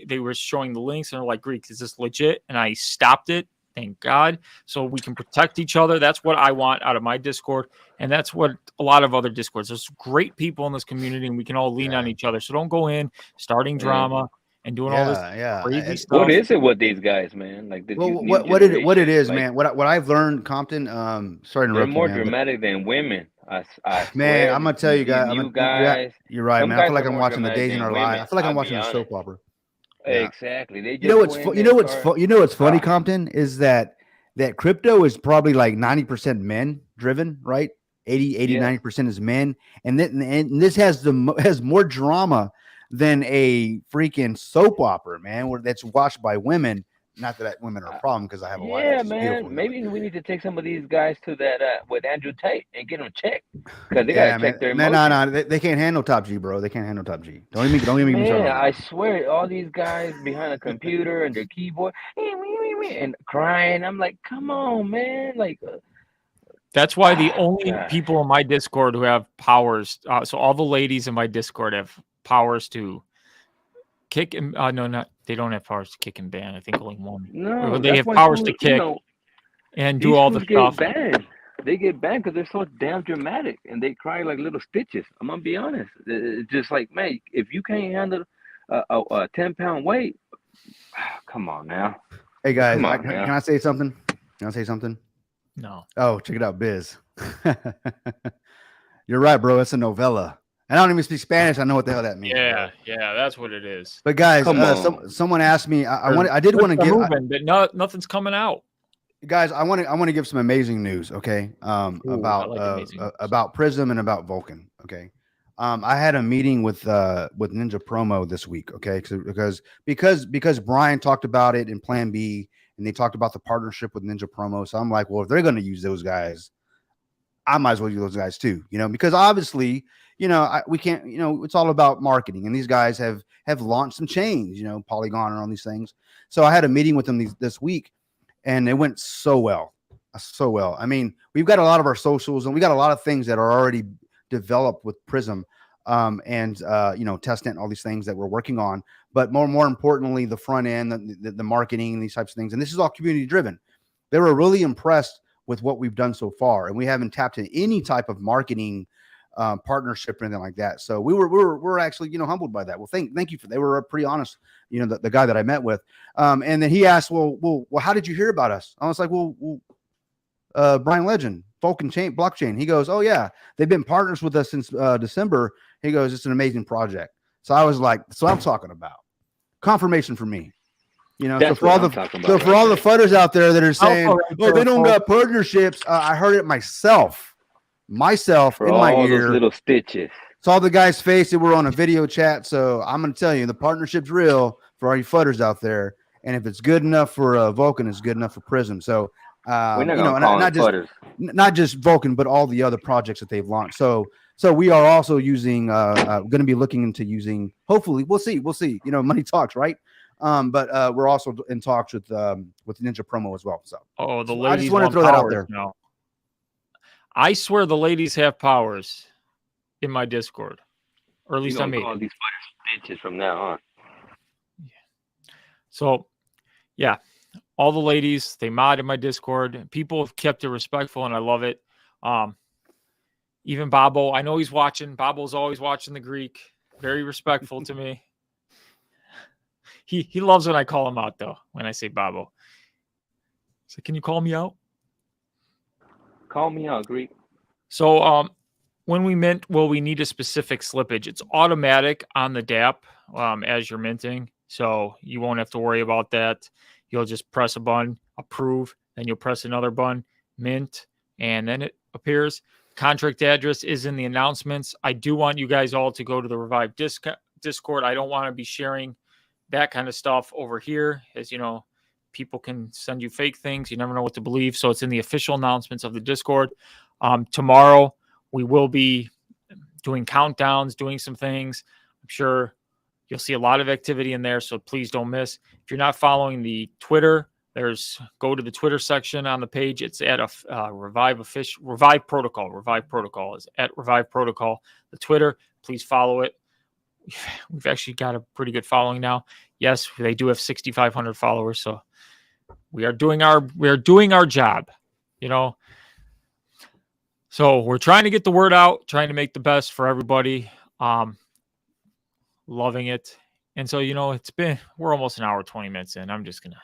they were showing the links and they're like, Greek, is this legit? And I stopped it. Thank God. So we can protect each other. That's what I want out of my Discord. And that's what a lot of other Discords. There's great people in this community and we can all lean on each other. So don't go in starting drama and doing all this crazy stuff. What is it with these guys, man? Like what it is, man. What I've learned, Compton, sorry to interrupt. They're more dramatic than women. I man, I'm gonna tell you guys. You're right, man. I feel like I'm watching The Days in Our Lives. I feel like I'm watching a soap opera. Yeah. Exactly. They just what's funny, Compton, is that crypto is probably like 90% men driven, right? 90% is men, and this has more drama than a freaking soap opera, man, where that's watched by women. Not that women are a problem, because I have a wife. Yeah, man. Maybe we need to take some of these guys to that with Andrew Tate and get them checked, because they gotta check their emotions. No, they can't handle top G, bro. They can't handle top G. Don't even me. Yeah, I swear, all these guys behind a computer and their keyboard and crying. I'm like, come on, man. Like, that's why the only people in my Discord who have powers. So all the ladies in my Discord have powers to kick and they don't have powers to kick and ban. I think only one. No, they have powers to kick and do all the stuff. They get banned because they're so damn dramatic and they cry like little stitches. I'm gonna be honest. It's just like, man, if you can't handle a 10-pound weight, come on now. Hey guys, can I say something? No. Oh, check it out, Biz. You're right, bro. It's a novella. I don't even speak Spanish. I know what the hell that means. Yeah, that's what it is. But guys, someone asked me. I did want to give, but nothing's coming out. Guys, I want to give some amazing news. Okay, about Prism and about Vulcan. Okay, I had a meeting with Ninja Promo this week. Okay, because Brian talked about it in Plan B, and they talked about the partnership with Ninja Promo. So I'm like, well, if they're going to use those guys, I might as well use those guys too. Because obviously, we can't, it's all about marketing, and these guys have launched some chains, Polygon and all these things. So I had a meeting with them this week, and it went so well. I mean, we've got a lot of our socials, and we got a lot of things that are already developed with Prism, and testnet, all these things that we're working on. But more importantly, the front end, the marketing, and these types of things. And this is all community driven. They were really impressed with what we've done so far, and we haven't tapped into any type of marketing partnership or anything like that. So we're actually, humbled by that. Well, thank you they were pretty honest, the guy that I met with. And then he asked, well, how did you hear about us? I was like, Brian Legend, Vulcan Chain, blockchain. He goes, oh yeah, they've been partners with us since December. He goes, it's an amazing project. So I was like, so I'm talking about confirmation for me. You know, That's so for all what the I'm talking about for all the fudders out there that are saying, Also, "Oh, they don't got partnerships," I heard it myself For in my all those ear. little stitches. Saw the guy's face. That we're on a video chat, so I'm going to tell you the partnership's real for all you fudders out there. And if it's good enough for Vulcan, it's good enough for Prism. So We're not you know, gonna call them fudders. not just Vulcan, but all the other projects that they've launched. So we are also using going to be looking into using. Hopefully, we'll see. You know, money talks, right? But we're also in talks with Ninja Promo as well. So the ladies I just want to throw that out there. now. I swear the ladies have powers in my Discord, or at least I made call these fudders stitches from now on. So, yeah, all the ladies, they mod in my Discord. People have kept it respectful, and I love it. Even Babo, I know he's watching. Babo's always watching the Greek. Very respectful to me. He loves when I call him out, though, when I say Babo. So can you call me out? Call me out, Greek. So when we mint, well, we need a specific slippage. It's automatic on the DApp as you're minting. So you won't have to worry about that. You'll just press a button, approve, then you'll press another button, mint, and then it appears. Contract address is in the announcements. I do want you guys all to go to the Revive Discord. I don't want to be sharing that kind of stuff over here. As you know, people can send you fake things. You never know what to believe. So it's in the official announcements of the Discord. Tomorrow, we will be doing countdowns, doing some things. I'm sure you'll see a lot of activity in there, so please don't miss. If you're not following the Twitter, go to the Twitter section on the page. It's at Revive Protocol. Revive Protocol is at Revive Protocol. The Twitter, please follow it. We've actually got a pretty good following now. Yes, they do have 6,500 followers, so we are doing our job, you know. So we're trying to get the word out, trying to make the best for everybody. Loving it. And so, you know, we're almost an hour, 20 minutes in. I'm just going to.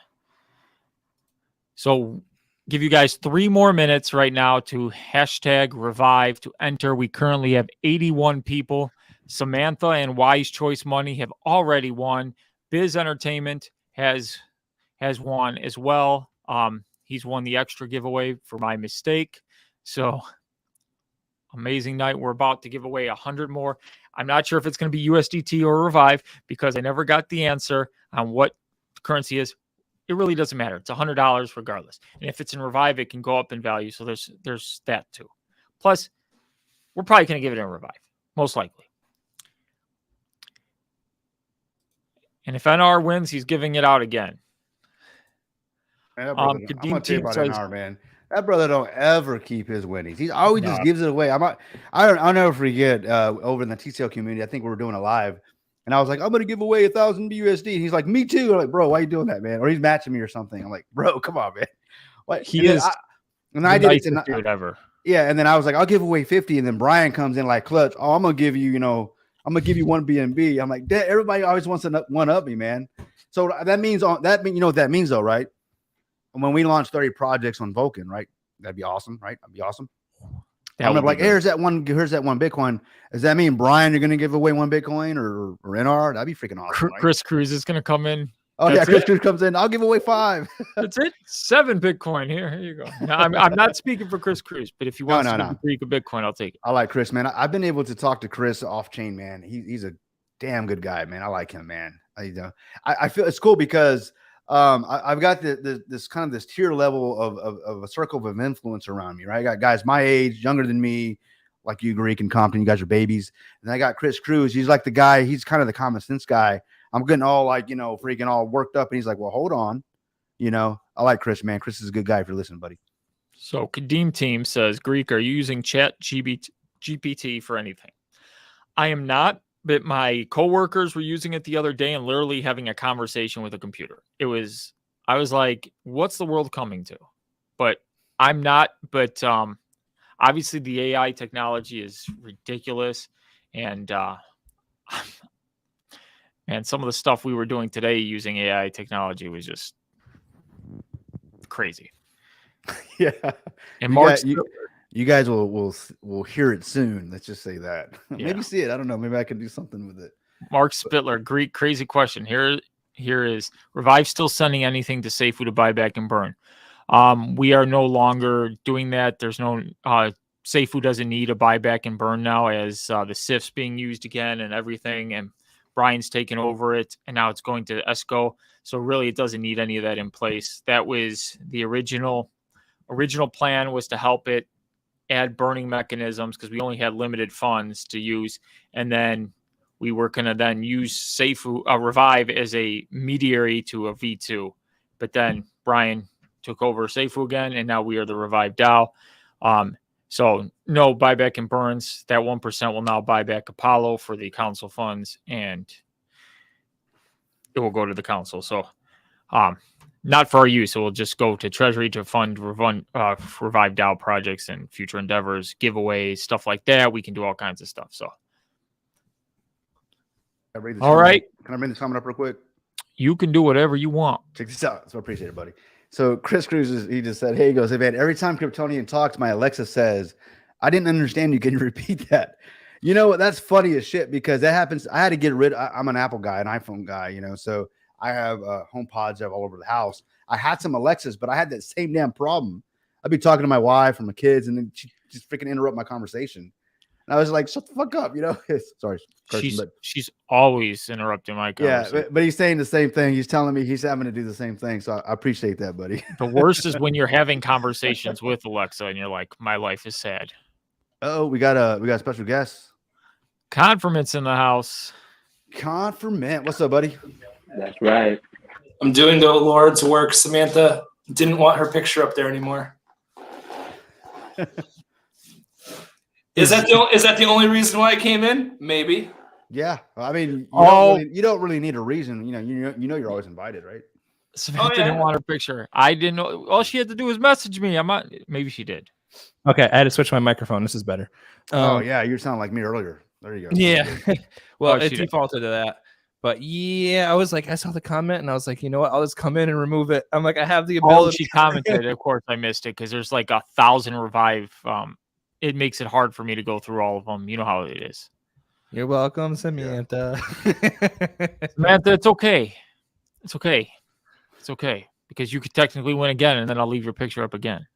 So give you guys 3 more minutes right now to hashtag Revive to enter. We currently have 81 people. Samantha and Wise Choice Money have already won. Biz Entertainment has won as well. He's won the extra giveaway for my mistake. So amazing night. We're about to give away 100 more. I'm not sure if it's going to be USDT or Revive because I never got the answer on what currency is. It really doesn't matter. It's $100 regardless. And if it's in Revive, it can go up in value. So there's that too. Plus, we're probably going to give it in Revive, most likely. And if NR wins, he's giving it out again. Man, I'm going to tell you about NR, man. That brother don't ever keep his winnings. He always just gives it away. I'll never forget over in the TCL community. I think we were doing a live, and I was like, I'm going to give away 1,000 USD. And he's like, me too. I'm like, bro, why are you doing that, man? Or he's matching me or something. I'm like, bro, come on, man. What? He is. I did it. Dude ever. Yeah, and then I was like, I'll give away 50, and then Brian comes in like clutch. Oh, I'm gonna give you, I'm gonna give you one BNB. I'm like, everybody always wants to one up me, man. So that means you know what that means though, right? When we launch 30 projects on Vulcan, right? That'd be awesome, right? That'd be awesome. I'm like, hey, here's that one Bitcoin. Does that mean, Brian, you're gonna give away one Bitcoin or NR? That'd be freaking awesome. Right? Chris Cruz is gonna come in. Oh, yeah, Chris Cruz comes in. I'll give away 5. That's it. 7 Bitcoin. Here you go. Now, I'm not speaking for Chris Cruz, but if you want to give a Bitcoin, I'll take it. I like Chris, man. I've been able to talk to Chris off chain, man. He's a damn good guy, man. I like him, man. I feel it's cool because I've got this kind of this tier level of a circle of influence around me, right? I got guys my age, younger than me, like you, Greek and Compton. You guys are babies. And I got Chris Cruz. He's like the guy. He's kind of the common sense guy. I'm getting all like, freaking all worked up. And he's like, well, hold on. I like Chris, man. Chris is a good guy if you're listening, buddy. So Kadeem Team says, Greek, are you using Chat GPT for anything? I am not, but my coworkers were using it the other day and literally having a conversation with a computer. I was like, what's the world coming to? But I'm not, but obviously the AI technology is ridiculous. And some of the stuff we were doing today using AI technology was just crazy. Yeah. And Mark, you guys will hear it soon. Let's just say that. Yeah. Maybe see it. I don't know. Maybe I can do something with it. Mark Spittler, Greek, crazy question. Here here is Revive still sending anything to Safewu to buy back and burn. We are no longer doing that. There's no Safewu doesn't need a buyback and burn now, as the SIF's being used again and everything, and Brian's taken over it, and now it's going to ESCO. So really, it doesn't need any of that in place. That was the original plan, was to help it add burning mechanisms, because we only had limited funds to use, and then we were going to then use Safewu Revive as a mediary to a V2, but then Brian took over Safewu again, and now we are the Revive DAO. So no buyback and burns. That 1% will now buy back Apollo for the council funds, and it will go to the council. So not for our use. It will just go to Treasury to fund Revive DAO projects and future endeavors, giveaways, stuff like that. We can do all kinds of stuff. So, all right. Can I bring this comment up real quick? You can do whatever you want. Check this out. So I appreciate it, buddy. So Chris Cruz, he just said, hey, he goes, hey, man, every time Kryptonian talks, my Alexa says, I didn't understand you. Can you repeat that? You know what? That's funny as shit, because that happens. I had to get I'm an Apple guy, an iPhone guy, you know, so I have home pods all over the house. I had some Alexas, but I had that same damn problem. I'd be talking to my wife or my kids, and then she just freaking interrupt my conversation. And I was like, shut the fuck up, you know? Sorry. She's always interrupting my conversation. Yeah, but he's saying the same thing. He's telling me he's having to do the same thing. So I appreciate that, buddy. The worst is when you're having conversations with Alexa and you're like, my life is sad. Oh, we got a special guest. Confirmants in the house. Confirmant. What's up, buddy? That's right. I'm doing the Lord's work. Samantha didn't want her picture up there anymore. Is that the only reason why I came in? Maybe. Yeah. I mean, you don't really need a reason. You know you're always invited, right? Samantha didn't want her picture. I didn't know. All she had to do was message me. Maybe she did. Okay, I had to switch my microphone. This is better. Oh yeah, you sound like me earlier. There you go. Yeah. Well, it she defaulted to that. But yeah, I was like, I saw the comment and I was like, you know what? I'll just come in and remove it. I'm like, I have the ability. Oh, she commented. Of course, I missed it because there's like 1,000 Revive. It makes it hard for me to go through all of them. You know how it is. You're welcome, Samantha. Samantha, it's okay. It's okay. It's okay. Because you could technically win again, and then I'll leave your picture up again.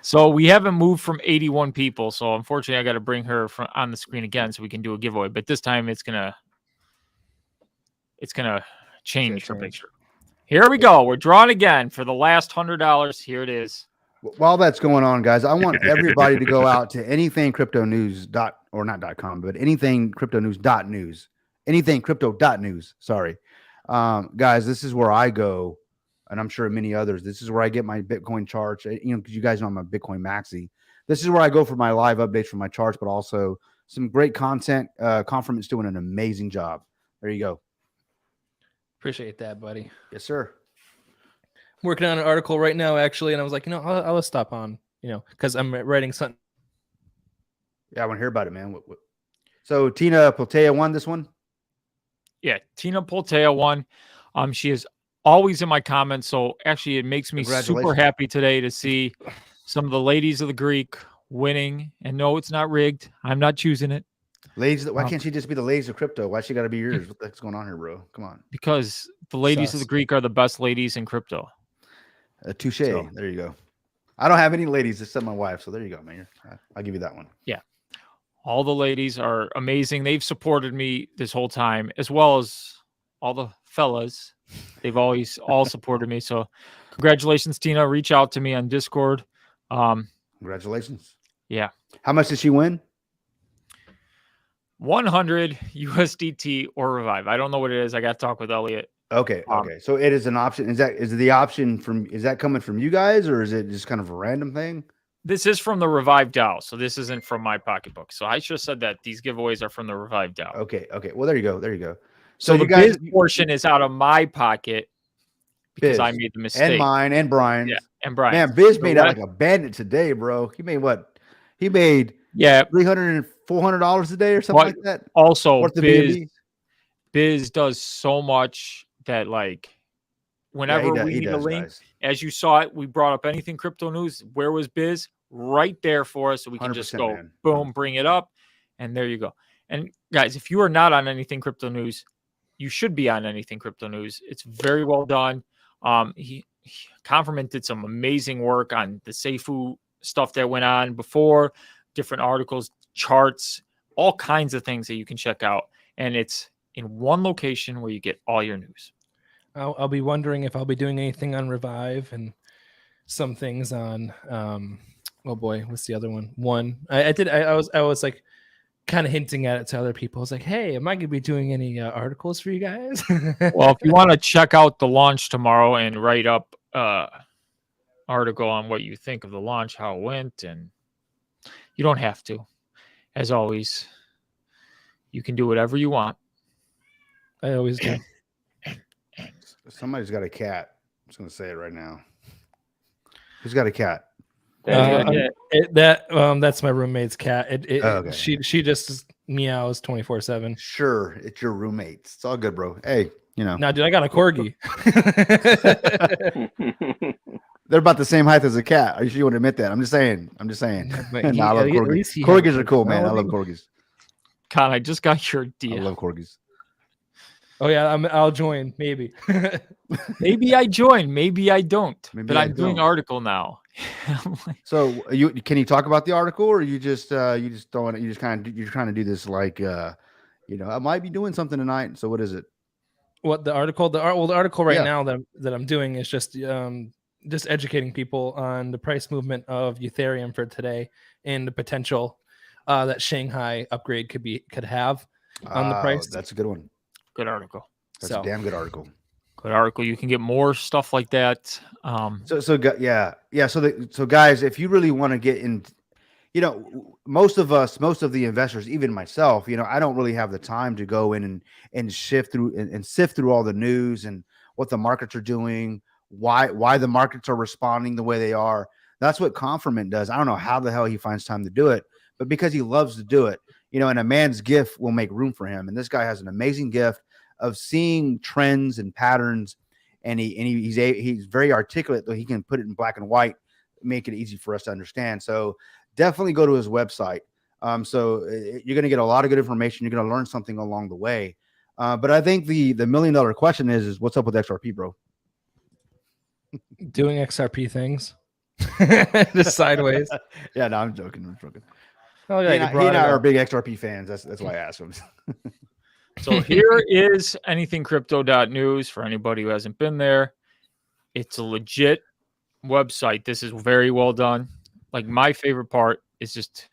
So we haven't moved from 81 people. So unfortunately, I got to bring her on the screen again so we can do a giveaway. But this time it's gonna change her picture. Here we go. We're drawing again for the last $100. Here it is. While that's going on, guys, I want everybody to go out to anything crypto news .com, but anything crypto news.news, anything crypto.news. Sorry, guys, this is where I go. And I'm sure many others. This is where I get my Bitcoin charts, because you guys know I'm a Bitcoin maxi. This is where I go for my live updates for my charts, but also some great content. Confirmant's doing an amazing job. There you go. Appreciate that, buddy. Yes, sir. I'm working on an article right now, actually, and I was like, I'll stop on, because I'm writing something. Yeah, I want to hear about it, man. So Tina Poltea won this one? Yeah, Tina Poltea won. She is always in my comments, so actually it makes me super happy today to see some of the ladies of the Greek winning. And no, it's not rigged. I'm not choosing it. Ladies, why can't she just be the ladies of crypto? Why she got to be yours? What the heck's going on here, bro? Come on. Because the ladies of the Greek are the best ladies in crypto. Touche. So, there you go. I don't have any ladies except my wife, so there you go, man. I'll give you that one. Yeah. All the ladies are amazing. They've supported me this whole time, as well as all the fellas. They've always all supported me. So congratulations, Tina. Reach out to me on Discord. Congratulations. Yeah. How much did she win? 100 USDT or Revive. I don't know what it is. I got to talk with Elliot. Okay. Okay. So it is an option. Is that coming from you guys, or is it just kind of a random thing? This is from the Revive DAO. So this isn't from my pocketbook. So I should have said that these giveaways are from the Revive DAO. Okay. Okay. Well, there you go. There you go. So the biz portion is out of my pocket because I made the mistake. And mine and Brian's. Yeah, and Brian. Man, Biz made out like a bandit today, bro. He made what? He made $300 and $400 a day or something like that. Also, Biz does so much that whenever we need a link, as you saw it, we brought up anything crypto news. Where was Biz? Right there for us, so we can just go, boom, bring it up, and there you go. And guys, if you are not on anything crypto news, you should be on Anything Crypto News. It's very well done. Confirmant did some amazing work on the Seifu stuff that went on before, different articles, charts, all kinds of things that you can check out. And it's in one location where you get all your news. I'll be wondering if I'll be doing anything on Revive and some things on oh boy, what's the other one? I was like kind of hinting at it to other people. I was like, hey, am I gonna be doing any articles for you guys? Well, if you want to check out the launch tomorrow and write up article on what you think of the launch, how it went, and you don't have to. As always, you can do whatever you want. I always do. Somebody's got a cat. I'm just gonna say it right now. Who's got a cat? That's my roommate's cat. Okay. She just meows 24/7. Sure, it's your roommates. It's all good, bro. Hey, you know. Now, dude, I got a corgi. They're about the same height as a cat. Are you sure you want to admit that? I'm just saying. Yeah, I love corgis. Corgis are cool, man. I love corgis. Con, I just got your deal. I love corgis. Oh yeah, I'll join. Maybe. Maybe I join. Maybe I don't. Maybe but I I'm doing don't. article now. So can you talk about the article, or you just throwing it? You're trying to do this like I might be doing something tonight. So what is it? What the article? The article right Yeah. now that I'm doing is just educating people on the price movement of Ethereum for today and the potential that Shanghai upgrade could have on the price. That's a good one. Good article. That's a damn good article. Good article. You can get more stuff like that. So guys, if you really want to get in, most of the investors, even myself, I don't really have the time to go in and sift through all the news and what the markets are doing, why the markets are responding the way they are. That's what Confirmant does. I don't know how the hell he finds time to do it, but because he loves to do it, and a man's gift will make room for him. And this guy has an amazing gift of seeing trends and patterns, and he's very articulate, though he can put it in black and white, make it easy for us to understand. So definitely go to his website. So you're going to get a lot of good information. You're going to learn something along the way. But I think the $1 million question is what's up with XRP, bro? Doing XRP things, just sideways. Yeah, no, I'm joking. Oh He yeah, and I are big XRP fans. That's why I asked him. So here is anythingcrypto.news for anybody who hasn't been there. It's a legit website. This is very well done. Like, my favorite part is just,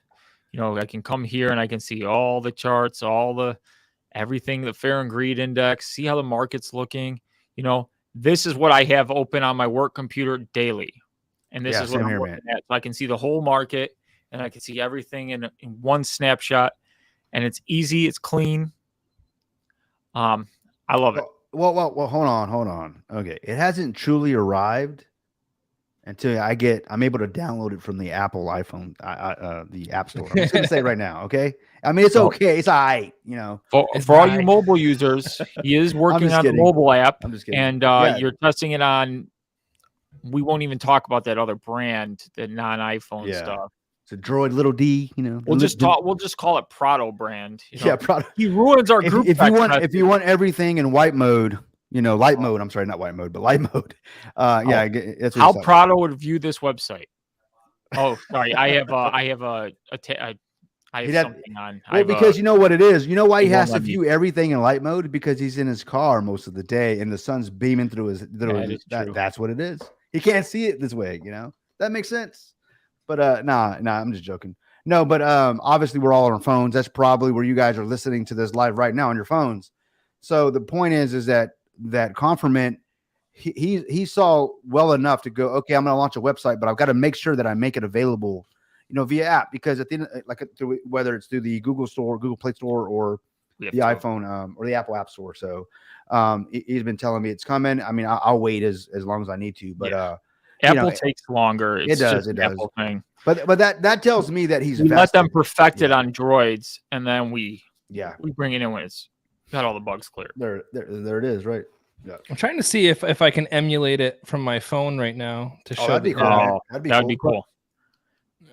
I can come here and I can see all the charts, everything, the Fair and Greed Index, see how the market's looking. This is what I have open on my work computer daily. And this is what I'm looking at. So I can see the whole market and I can see everything in one snapshot. And it's easy. It's clean. I love it. Well, hold on. Okay. It hasn't truly arrived until I'm able to download it from the Apple iPhone, the App Store. I'm just going to say right now. Okay. I mean, it's okay. It's all right. For all you mobile users, he is working on the mobile app. I'm just kidding. And you're testing it on, we won't even talk about that other brand, the non-iPhone stuff. It's a Droid little D, We'll just call it Prado brand. Yeah, Prado. He ruins our group. If you want everything in white mode, light mode. I'm sorry, not white mode, but light mode. That's how Prado would view this website. Oh, sorry. I have something on. Well, because you know what it is. You know why he has to view everything in light mode? Because he's in his car most of the day, and the sun's beaming through his. That's what it is. He can't see it this way. That makes sense. But nah, I'm just joking. No, but obviously we're all on our phones. That's probably where you guys are listening to this live right now on your phones. So the point is that Confirmant, he saw well enough to go, okay, I'm going to launch a website, but I've got to make sure that I make it available, via app, because at the end, whether it's through the Google Store, Google Play Store, or the iPhone or the Apple App Store. So he's been telling me it's coming. I mean, I'll wait as long as I need to, but Apple takes longer. It does. Apple thing. But that tells me that he's let them perfect it on droids, and then we bring it in when it's got all the bugs cleared. There it is, right? Yeah. I'm trying to see if I can emulate it from my phone right now to show. That'd be cool. That'd be cool.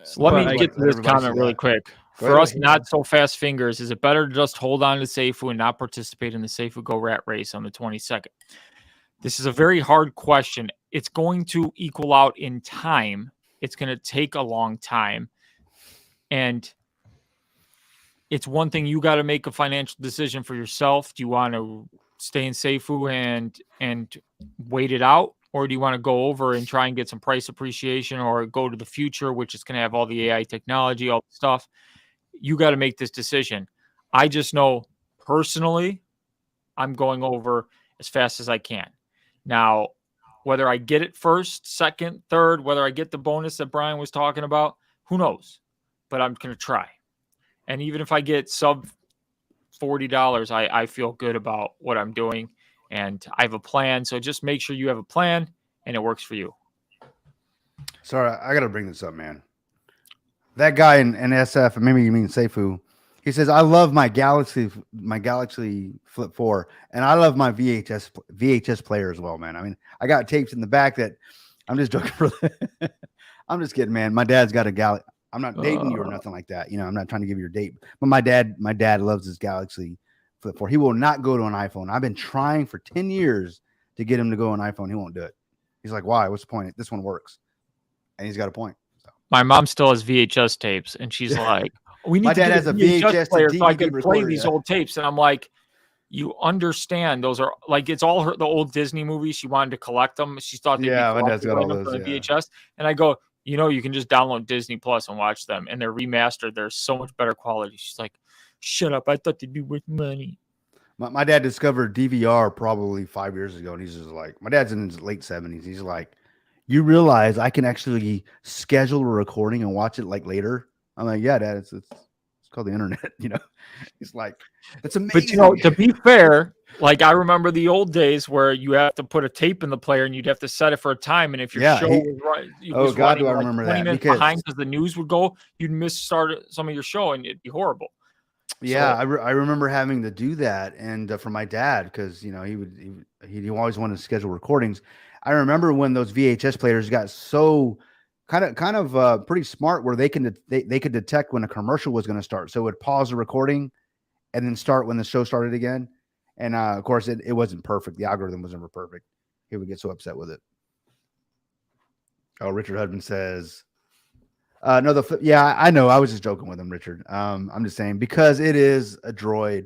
So let But me I- get to let this everybody see comment really that. quick. Go For ahead. us not so fast fingers, is it better to just hold on to Seifu and not participate in the Seifu Go Rat race on the 22nd? This is a very hard question. It's going to equal out in time. It's going to take a long time. And it's one thing you got to make a financial decision for yourself. Do you want to stay in Seifu and wait it out? Or do you want to go over and try and get some price appreciation or go to the future, which is going to have all the AI technology, all the stuff? You got to make this decision. I just know personally, I'm going over as fast as I can. Now, whether I get it first, second, third, whether I get the bonus that Brian was talking about, who knows? But I'm going to try. And even if I get sub $40, I feel good about what I'm doing. And I have a plan. So just make sure you have a plan and it works for you. Sorry, I got to bring this up, man. That guy in SF, and maybe you mean Seifu, he says, I love my Galaxy Flip 4, and I love my VHS player as well, man. I mean, I got tapes in the back that I'm just joking for. I'm just kidding, man. My dad's got a Galaxy. I'm not dating you or nothing like that. You know, I'm not trying to give you your date, but my dad loves his Galaxy Flip 4. He will not go to an iPhone. I've been trying for 10 years to get him to go on iPhone. He won't do it. He's like, why? What's the point? This one works. And he's got a point. So. My mom still has VHS tapes, and she's like, "We need." My dad has a VHS player to so I DVD can play recorder, these yeah. old tapes. And I'm like, "You understand? Those are like it's all the old Disney movies. She wanted to collect them. She thought they'd be My dad's got all collectible those. from the Yeah. VHS." And I go, you can just download Disney Plus and watch them, and they're remastered. They're so much better quality. She's like, "Shut up! I thought they'd be worth money." My dad discovered DVR probably 5 years ago, and he's just like, my dad's in his late 70s. He's like, you realize I can actually schedule a recording and watch it like later? I'm like, yeah, Dad, it's called the internet, you know. He's like, that's amazing. But to be fair, like I remember the old days where you have to put a tape in the player and you'd have to set it for a time, and if your show was running do I like remember 20 that? minutes behind because the news would go, you'd miss some of your show and it'd be horrible. Yeah, I remember having to do that, and for my dad, because you know he always wanted to schedule recordings. I remember when those VHS players got so kind of pretty smart, where they could detect when a commercial was going to start, so it would pause the recording and then start when the show started again. And of course, it wasn't perfect. The algorithm was never perfect. He would get so upset with it. Oh, Richard Hudman says. No, I know. I was just joking with him, Richard. I'm just saying because it is a droid,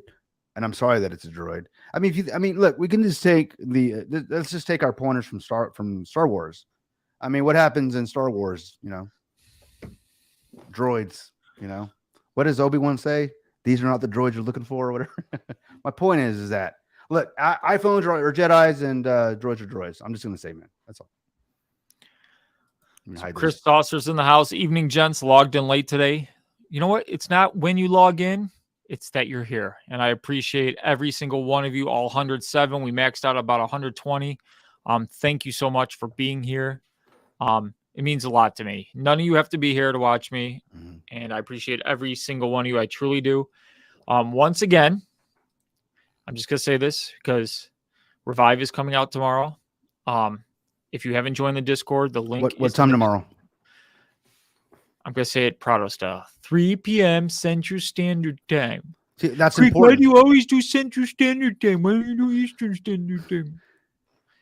and I'm sorry that it's a droid. I mean, look, we can just take let's just take our pointers from Star Wars. I mean, what happens in Star Wars? You know, droids. You know, what does Obi-Wan say? These are not the droids you're looking for, or whatever. My point is that look, iPhones are Jedis and droids are droids. I'm just gonna say, man, that's all. So Chris Saucer's in the house. Evening, gents. Logged in late today. You know what? It's not when you log in. It's that you're here. And I appreciate every single one of you, all 107. We maxed out about 120. Thank you so much for being here. It means a lot to me. None of you have to be here to watch me. Mm-hmm. And I appreciate every single one of you. I truly do. Once again, I'm just going to say this because Revive is coming out tomorrow. If you haven't joined the Discord, the link what time tomorrow? I'm going to say it Prado style. 3 p.m. Central Standard Time. See, that's Creek, important. why do you always do Central Standard Time? Why don't you do Eastern Standard Time?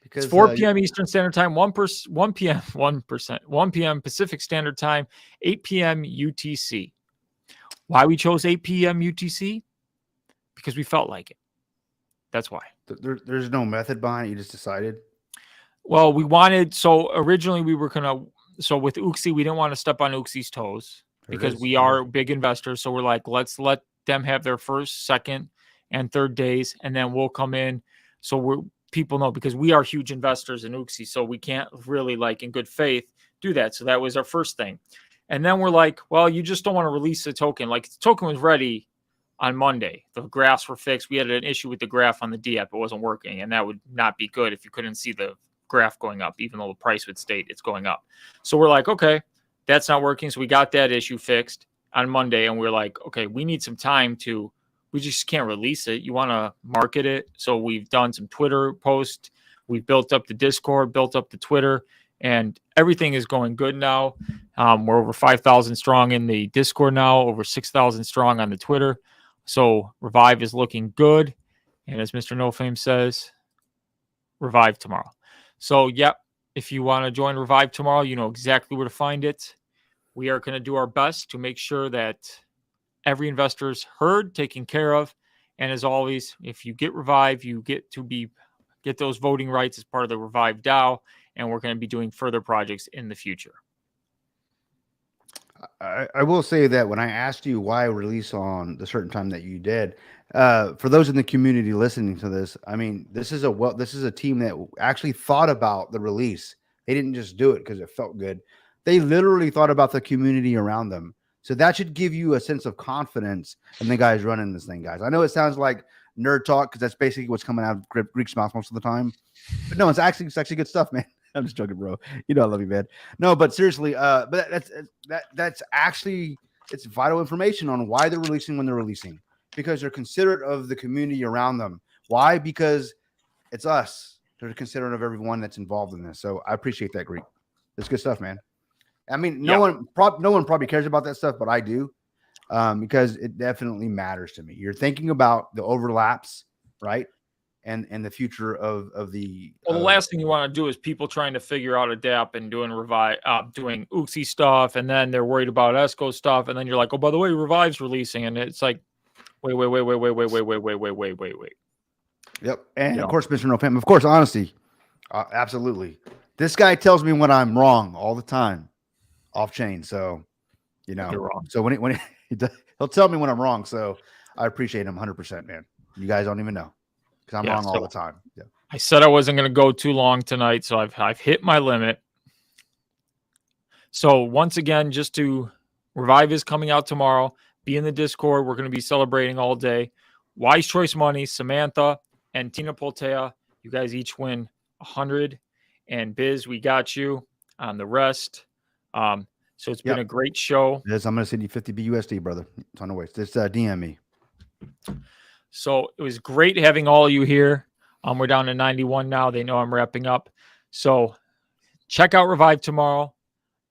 Because it's 4 p.m. Eastern Standard Time, 1 p.m. Pacific Standard Time, 8 p.m. UTC. Why we chose 8 p.m. UTC? Because we felt like it. That's why. There's no method behind it. You just decided. Well, we wanted, so originally we were going to, so with Uxie, we didn't want to step on Uxie's toes because we are big investors. So we're like, let's let them have their first, second, and third days, and then we'll come in. So people know because we are huge investors in Uxie. So we can't really, like, in good faith, do that. So that was our first thing. And then we're like, well, you just don't want to release the token. Like, the token was ready on Monday. The graphs were fixed. We had an issue with the graph on the DApp. It wasn't working, and that would not be good if you couldn't see the graph going up, even though the price would state it's going up. So we're like, okay, that's not working. So we got that issue fixed on Monday, and we're like, okay, we need some time we just can't release it. You want to market it. So we've done some Twitter posts. We've built up the Discord, built up the Twitter, and everything is going good now. We're over 5,000 strong in the Discord now, over 6,000 strong on the Twitter. So Revive is looking good. And as Mr. No Fame says, Revive tomorrow. So, yep, if you want to join Revive tomorrow, you know exactly where to find it. We are going to do our best to make sure that every investor is heard, taken care of. And as always, if you get Revive, you get those voting rights as part of the Revive DAO. And we're going to be doing further projects in the future. I will say that when I asked you why release on the certain time that you did, for those in the community listening to this, I mean, this is a team that actually thought about the release. They didn't just do it because it felt good. They literally thought about the community around them. So that should give you a sense of confidence in the guys running this thing, guys. I know it sounds like nerd talk because that's basically what's coming out of Greek's mouth most of the time. But no, it's actually good stuff, man. I'm just joking, bro. You know I love you, man. No, but seriously, but that's actually, it's vital information on why they're releasing when they're releasing, because they're considerate of the community around them. Why? Because it's us. They're considerate of everyone that's involved in this. So I appreciate that, Greek. It's good stuff, man. I mean, no one probably cares about that stuff, but I do, because it definitely matters to me. You're thinking about the overlaps, right? And the future of the. Well, the last thing you want to do is people trying to figure out a DApp and doing doing Uxie stuff, and then they're worried about ESCO stuff, and then you're like, oh, by the way, Revive's releasing, and it's like, wait. Yep, and of course, Mr. No Fam, of course, honesty, absolutely. This guy tells me when I'm wrong all the time, off chain. So, you know, you're wrong. So when he'll tell me when I'm wrong. So I appreciate him 100%, man. You guys don't even know. Because I'm wrong all the time. Yeah. I said I wasn't going to go too long tonight, so I've hit my limit. So once again, just to Revive is coming out tomorrow. Be in the Discord. We're going to be celebrating all day. Wise Choice Money, Samantha, and Tina Poltea. You guys each win 100. And Biz, we got you on the rest. So it's been a great show. Yes, I'm going to send you 50 BUSD, brother. It's on the way. Just DM me. So it was great having all of you here. We're down to 91 now. They know I'm wrapping up. So check out Revive tomorrow.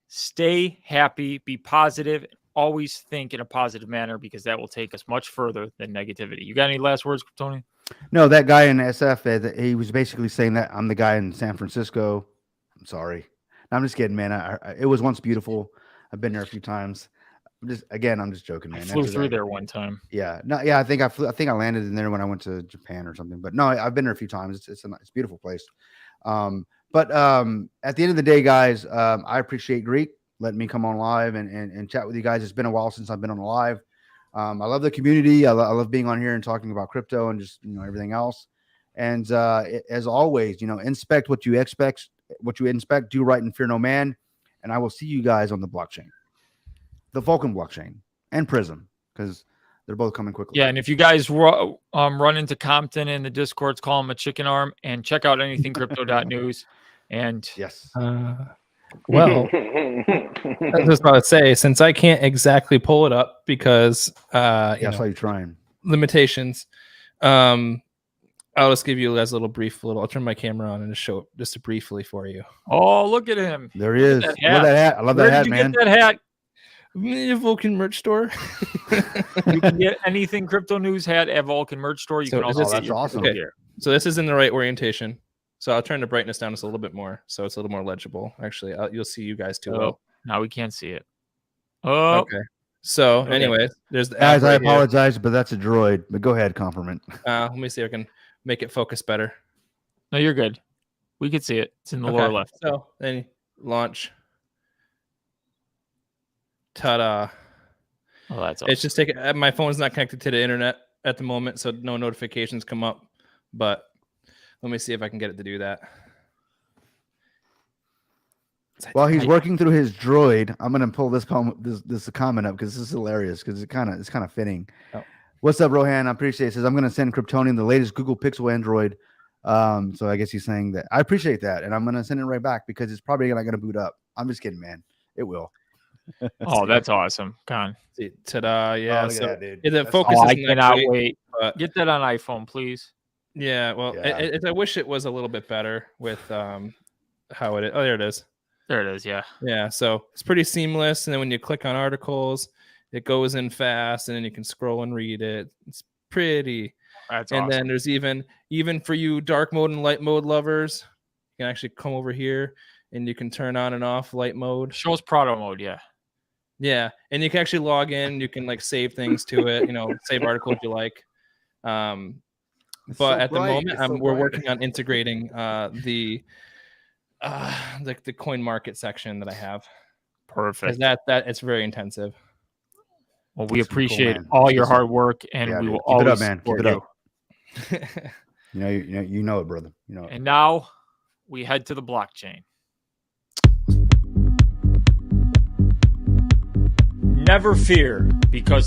Stay happy. Be positive. Always think in a positive manner, because that will take us much further than negativity. You got any last words, Tony? No, that guy in SF, he was basically saying that I'm the guy in San Francisco. I'm sorry. No, I'm just kidding, man. It was once beautiful. I've been there a few titimes. I'm just joking, man. I flew through there one time. Yeah, no, yeah. I think I landed in there when I went to Japan or something. But no, I've been there a few times. It's a beautiful place. But at the end of the day, guys, I appreciate Greek letting me come on live and chat with you guys. It's been a while since I've been on live. I love the community. I love being on here and talking about crypto and just everything else. And as always, inspect what you expect, do right and fear no man. And I will see you guys on the blockchain. The Vulcan blockchain and Prism, because they're both coming quickly. Yeah, and if you guys run into Compton in the Discords, call him a chicken arm, and check out anythingcrypto.news. And yes. Well, I was just about to say, since I can't exactly pull it up because that's why you're trying. Limitations. I'll just give you guys a little. I'll turn my camera on and just show it just briefly for you. Oh, look at him! There he is. I love that hat. I love that hat, man. Get that hat? Vulcan merch store. You can get anything crypto news hat at Vulcan merch store. You can also that's awesome. Okay. So this is in the right orientation. So I'll turn the brightness down just a little bit more, so it's a little more legible. Actually, you'll see you guys too. Oh, now we can't see it. Oh, okay. So, anyways, there's the guys. I apologize, but that's a droid. But go ahead, compliment. Let me see if I can make it focus better. No, you're good. We can see it. It's in the lower left. So then launch. Ta-da! Oh, that's awesome. It's just taking. My phone's not connected to the internet at the moment, so no notifications come up. But let me see if I can get it to do that. While he's working through his droid, I'm gonna pull this comment up because this is hilarious because it's kind of fitting. Oh. What's up, Rohan? I appreciate it. Says I'm gonna send Kryptonian the latest Google Pixel Android. So I guess he's saying that I appreciate that, and I'm gonna send it right back because it's probably not gonna boot up. I'm just kidding, man. It will. Oh, that's awesome. Con. Ta-da! Yeah, so that, dude. The focus. I cannot wait. Get that on iPhone, please. Yeah, well, I wish it was a little bit better with how it is. Oh, there it is. There it is. Yeah. Yeah, so it's pretty seamless. And then when you click on articles, it goes in fast, and then you can scroll and read it. It's pretty. That's and awesome. then there's even for you dark mode and light mode lovers, you can actually come over here and you can turn on and off light mode. Shows Prado mode. Yeah. Yeah, and you can actually log in. You can like save things to it. Save articles you like. But so at the bright. moment, we're working on integrating the coin market section that I have. Perfect. That it's very intensive. Well, we That's cool, appreciate man. all your hard work, and we will Keep always it up, man. Keep support it you. up. You know it, brother. You know it. And now we head to the blockchain. Never fear, because